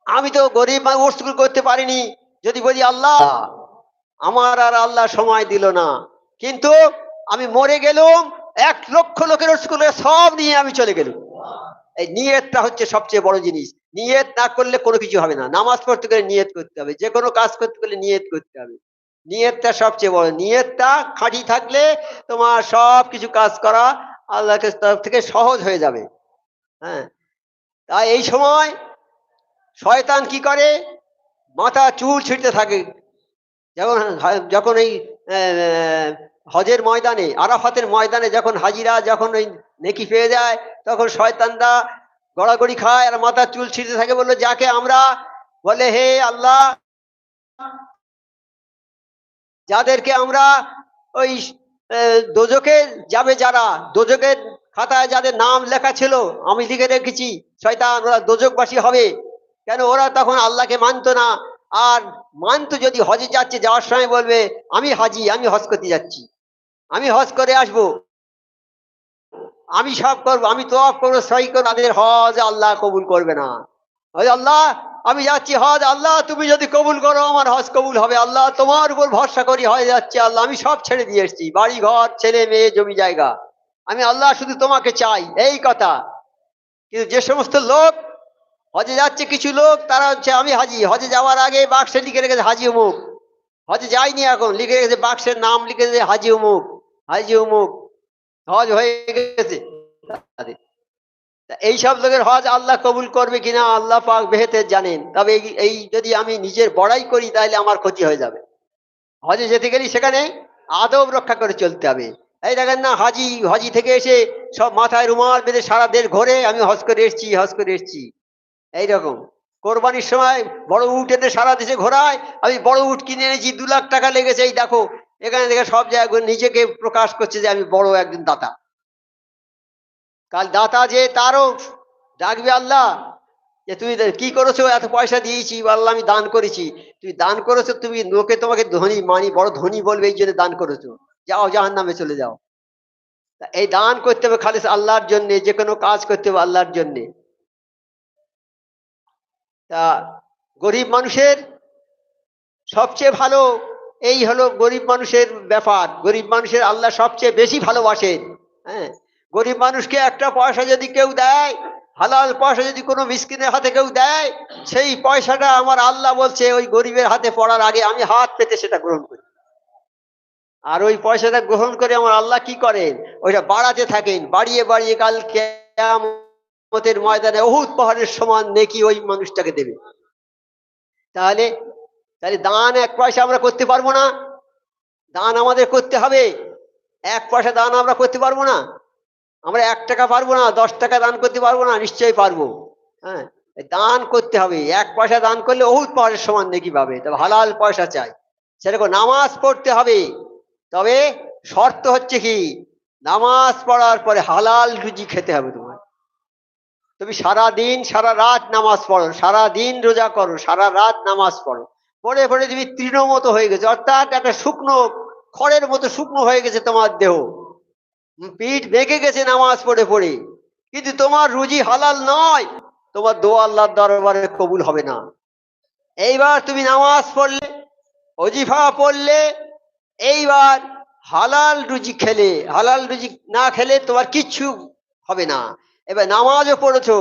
আমি তো গরিব মানুষ করতে পারিনি, যদি বলি আল্লাহ আমার আর আল্লাহ সময় দিল না, কিন্তু আমি মরে গেলাম, 1 লক্ষ লোকের স্কুলে সব নিয়ে আমি চলে গেলাম। এই নিয়তটা হচ্ছে সবচেয়ে বড় জিনিস। নিয়ত না করলে কোনো কিছু হবে না। নামাজ পড়তে গেলে নিয়ত করতে হবে, যে কোনো কাজ করতে গেলে নিয়ত করতে হবে। নিয়তটা সবচেয়ে বড়। নিয়তটা খাঁটি থাকলে তোমার সব কিছু কাজ করা আল্লাহর তরফ থেকে সহজ হয়ে যাবে। হ্যাঁ, তাই এই সময় শয়তান কি করে, মাথা চুল ছিঁড়তে থাকে। যেমন যখন এই হজের ময়দানে, আরাফাতের ময়দানে যখন হাজিরা যখন ওই নেকি পেয়ে যায়, তখন শয়তানরা গড়াগড়ি খায় আর মাথা চুল ছিঁড়তে থাকে, বললো যাকে আমরা বলে, হে আল্লাহ, যাদেরকে আমরা ওই দোজকে যাবে, যারা দোজকের খাতায় যাদের নাম লেখা ছিল আমি লিখে রেখেছি, শয়তান ওরা দোজকবাসী হবে। কেন, ওরা তখন আল্লাহকে মানতো না। আর মানতো যদি হজে যাচ্ছে, যাওয়ার সময় বলবে আমি হাজি, আমি হজ করতে যাচ্ছি, আমি হজ করে আসবো, আমি সব করবো, আমি তোয়াফ করবো, সহি করবো, তাদের হজ আল্লাহ কবুল করবে না। ওই আল্লাহ আমি যাচ্ছি হজ, আল্লাহ তুমি যদি কবুল করো আমার হজ কবুল হবে, আল্লাহ তোমার উপর ভরসা করি হয়ে যাচ্ছে, আল্লাহ আমি সব ছেড়ে দিয়ে এসেছি, বাড়ি ঘর ছেলে মেয়ে জমি জায়গা, আমি আল্লাহ শুধু তোমাকে চাই, এই কথা। কিন্তু যে সমস্ত লোক হজে যাচ্ছে, কিছু লোক তারা হচ্ছে আমি হাজি, হজে যাওয়ার আগে বাক্সে লিখে রেখেছে হাজি অমুক, হজে যায়নি এখন লিখে রেখেছে বাক্সের নাম লিখে রেখেছে হাজি অমুক, হাজি অমুক, হজ হয়ে গেছে। এইসব লোকের হজ আল্লাহ কবুল করবে কিনা আল্লাহ পাক বেহেতে জানেন। তবে এই যদি আমি নিজের বড়াই করি তাহলে আমার ক্ষতি হয়ে যাবে। হজে যেতে গেলে সেখানে আদব রক্ষা করে চলতে হবে। এই দেখেন না, হাজি থেকে এসে সব মাথায় রুমাল বেঁধে সারা দেশ ঘোরে, আমি হজ করে এসেছি, হজ করে এসেছি। এইরকম কোরবানির সময় বড় উট এনে সারা দেশে ঘোরায়, আমি বড় উট কিনে এনেছি, 2 লাখ টাকা লেগেছে, এই দেখো এখানে দেখে সব জায়গায় নিজেকে প্রকাশ করছে যে আমি বড় একজন দাতা। কাল দাতা যে তারও ডাকবে আল্লাহ যে তুমি কি করেছো, এত পয়সা দিয়েছি, আল্লাহ আমি দান করেছি, তুমি দান করেছো, তুমি লোকে তোমাকে ধনী মানি বড় ধনী বলবে, এই জন্য দান করেছো, যাও জাহান্নামে চলে যাও। এই দান করতে হবে খালি আল্লাহর জন্য, যে কোনো কাজ করতে হবে আল্লাহর জন্য। তা গরিব মানুষের সবচেয়ে ভালো এই হলো গরিব মানুষের ব্যাপার, গরিব মানুষের আল্লাহ সবচেয়ে বেশি ভালোবাসেন। হ্যাঁ, গরিব মানুষকে একটা পয়সা যদি কেউ দেয়, হালাল পয়সা যদি কোনো মিসকিনের হাতে কেউ দেয়, সেই পয়সাটা আমার আল্লাহ বলছে ওই গরিবের হাতে পড়ার আগে আমি হাত পেতে সেটা গ্রহণ করি। আর ওই পয়সাটা গ্রহণ করে আমার আল্লাহ কি করেন, ওইটা বাড়াতে থাকেন, বাড়িয়ে বাড়িয়ে কাল কিয়ামতের ময়দানে উহুদ পাহাড়ের সমান নেকি ওই মানুষটাকে দেবে। তাহলে তাহলে দান 1 পয়সা আমরা করতে পারবো না, দান আমাদের করতে হবে। 1 পয়সা দান আমরা করতে পারবো না, আমরা 1 টাকা পারবো না, 10 টাকা দান করতে পারবো না, নিশ্চয়ই পারবো। হ্যাঁ, দান করতে হবে, 1 পয়সা দান করলে বহুত পয়সার সমান নেকি পাবে, তবে হালাল পয়সা চাই। সেরকম নামাজ পড়তে হবে, তবে শর্ত হচ্ছে কি, নামাজ পড়ার পরে হালাল রুজি খেতে হবে তোমার। তুমি সারা দিন সারা রাত নামাজ পড়ো, সারা দিন রোজা করো, সারা রাত নামাজ পড়ো, পড়ে পড়ে তুমি তৃণ মতো হয়ে গেছে, অর্থাৎ একটা শুকনো খড়ের মতো শুকনো হয়ে গেছে তোমার দেহ, পিঠ বেঁকে গেছে নামাজ পড়ে পড়ে, কিন্তু তোমার রুজি হালাল নয়, তোমার দোয়া আল্লাহর দরবারে কবুল হবে না। এইবার তুমি নামাজ পড়লে, ওজিফা পড়লে, এইবার হালাল রুজি খেলে, হালাল রুজি না খেলে তোমার কিচ্ছু হবে না। এবার নামাজও পড়েছো,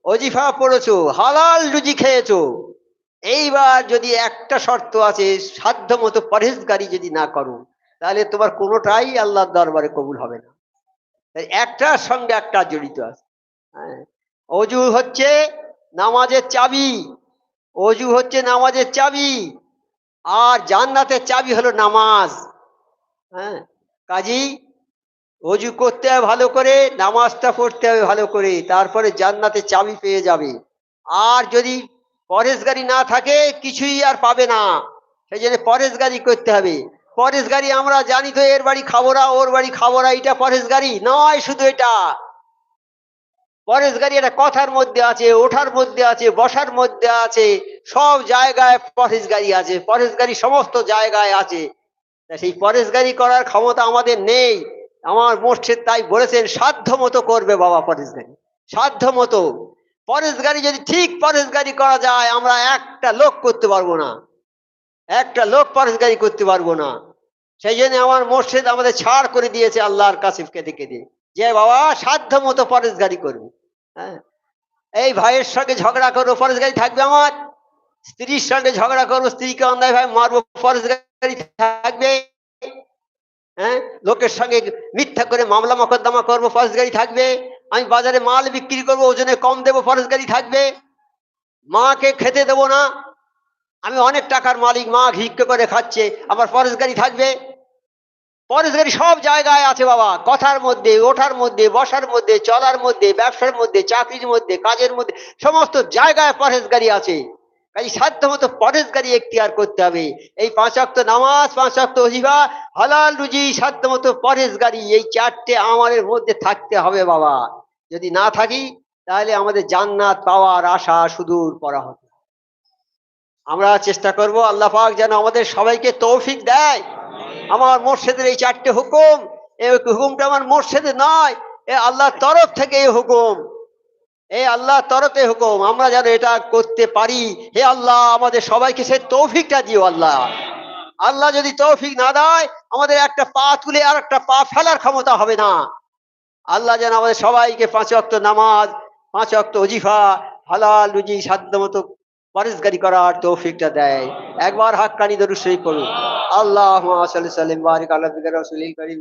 ওজিফা পড়েছো, হালাল রুজি খেয়েছো, এইবার যদি একটা শর্ত আছে, সাধ্য মতো পরহেজগারি যদি না করো, তাহলে তোমার কোনোটাই আল্লাহর দরবারে কবুল হবে না। তাই একটার সঙ্গে একটা জড়িত আছে। হ্যাঁ, অজু হচ্ছে নামাজের চাবি, অজু হচ্ছে নামাজের চাবি, আর জান্নাতের চাবি হলো নামাজ। হ্যাঁ, কাজী অজু করতে হবে ভালো করে, নামাজটা পড়তে হবে ভালো করে, তারপরে জান্নাতের চাবি পেয়ে যাবে। আর যদি পরেশগারি না থাকে, কিছুই আর পাবে না। সেই জন্য পরেশগারি করতে হবে। পরেশগারি আমরা জানি তো, এর বাড়ি খাবো না, ওর বাড়ি খাবো না, এটা পরেশগারি নয়। শুধু এটা পরেশগারি, এটা কথার মধ্যে আছে, ওঠার মধ্যে আছে, বসার মধ্যে আছে, সব জায়গায় পরেশগারি আছে, পরেশগারি সমস্ত জায়গায় আছে। তা সেই পরেশগারি করার ক্ষমতা আমাদের নেই। আমার মোর্শেদ তাই বলেছেন, সাধ্য মতো করবে বাবা পরেশগারি, সাধ্য মতো। পরেশগারি যদি ঠিক পরেশগারি করা যায়, আমরা একটা লোক করতে পারবো না, একটা লোক পরেশগারি করতে পারবো না। সেই জন্য আমার মোর্শেদ আমাদের ছাড় করে দিয়েছে আল্লাহর কাছে কেঁদে কেঁদে, যে বাবা সাধ্য মতো পরেশগারি করবে। হ্যাঁ, এই ভাইয়ের সঙ্গে ঝগড়া করবো, পরেশগারি থাকবে আমার। স্ত্রীর সঙ্গে ঝগড়া করবো, স্ত্রীকে অন্যায় ভাই মারবো, পরেশগারি থাকবে। হ্যাঁ, লোকের সঙ্গে মিথ্যা করে মামলা মকদ্দমা করবো, ফরেজগারি থাকবে। আমি বাজারে মাল বিক্রি করবো, ওজনে কম দেবো, ফরেজগারি থাকবে। মাকে খেতে দেবো না, আমি অনেক টাকার মালিক, মা ভিক্ষে করে খাচ্ছে, আমার ফরেজগারি থাকবে। পরেশগারি সব জায়গায় আছে বাবা, কথার মধ্যে, ওঠার মধ্যে, বসার মধ্যে, চলার মধ্যে, ব্যবসার মধ্যে, চাকরির মধ্যে, কাজের মধ্যে, সমস্ত জায়গায় পরেশগারি আছে। কাজে সাধ্য মতো পরেশগারি এখতিয়ার করতে হবে। এই 5 ওয়াক্ত নামাজ, 5 ওয়াক্ত ওজিফা, হালাল রুজি, সাধ্য মতো পরেশগারি, এই 4টে আমাদের মধ্যে থাকতে হবে বাবা। যদি না থাকি, তাহলে আমাদের জান্নাত পাওয়ার আশা সুদূর করা হবে। আমরা চেষ্টা করব আল্লাহ পাক যেন আমাদের সবাইকে তৌফিক দেয়। আমার মোর্শেদের এই 4টে হুকুম, এই হুকুমটা আমার মোর্শেদের নয়, এ আল্লাহর তরফ থেকে এই হুকুম, এই আল্লাহর তরফে হুকুম, আমরা যেন এটা করতে পারি। হে আল্লাহ, আমাদের সবাইকে সে তৌফিকটা দিও আল্লাহ। আল্লাহ যদি তৌফিক না দেয়, আমাদের একটা পা তুলে আর একটা পা ফেলার ক্ষমতা হবে না। আল্লাহ যেন আমাদের সবাইকে 5 ওয়াক্ত নামাজ, 5 ওয়াক্ত ওজিফা, হালাল রুজি, সাধ্য মতো পরেশগারি করার তৌফিকটা দেয়। একবার হাক্কানি দরুদ শরীফ পড়ুন। আল্লাহুম্মা সাল্লি সাল্লিম বারিক আলা রাসূলিল কারীম।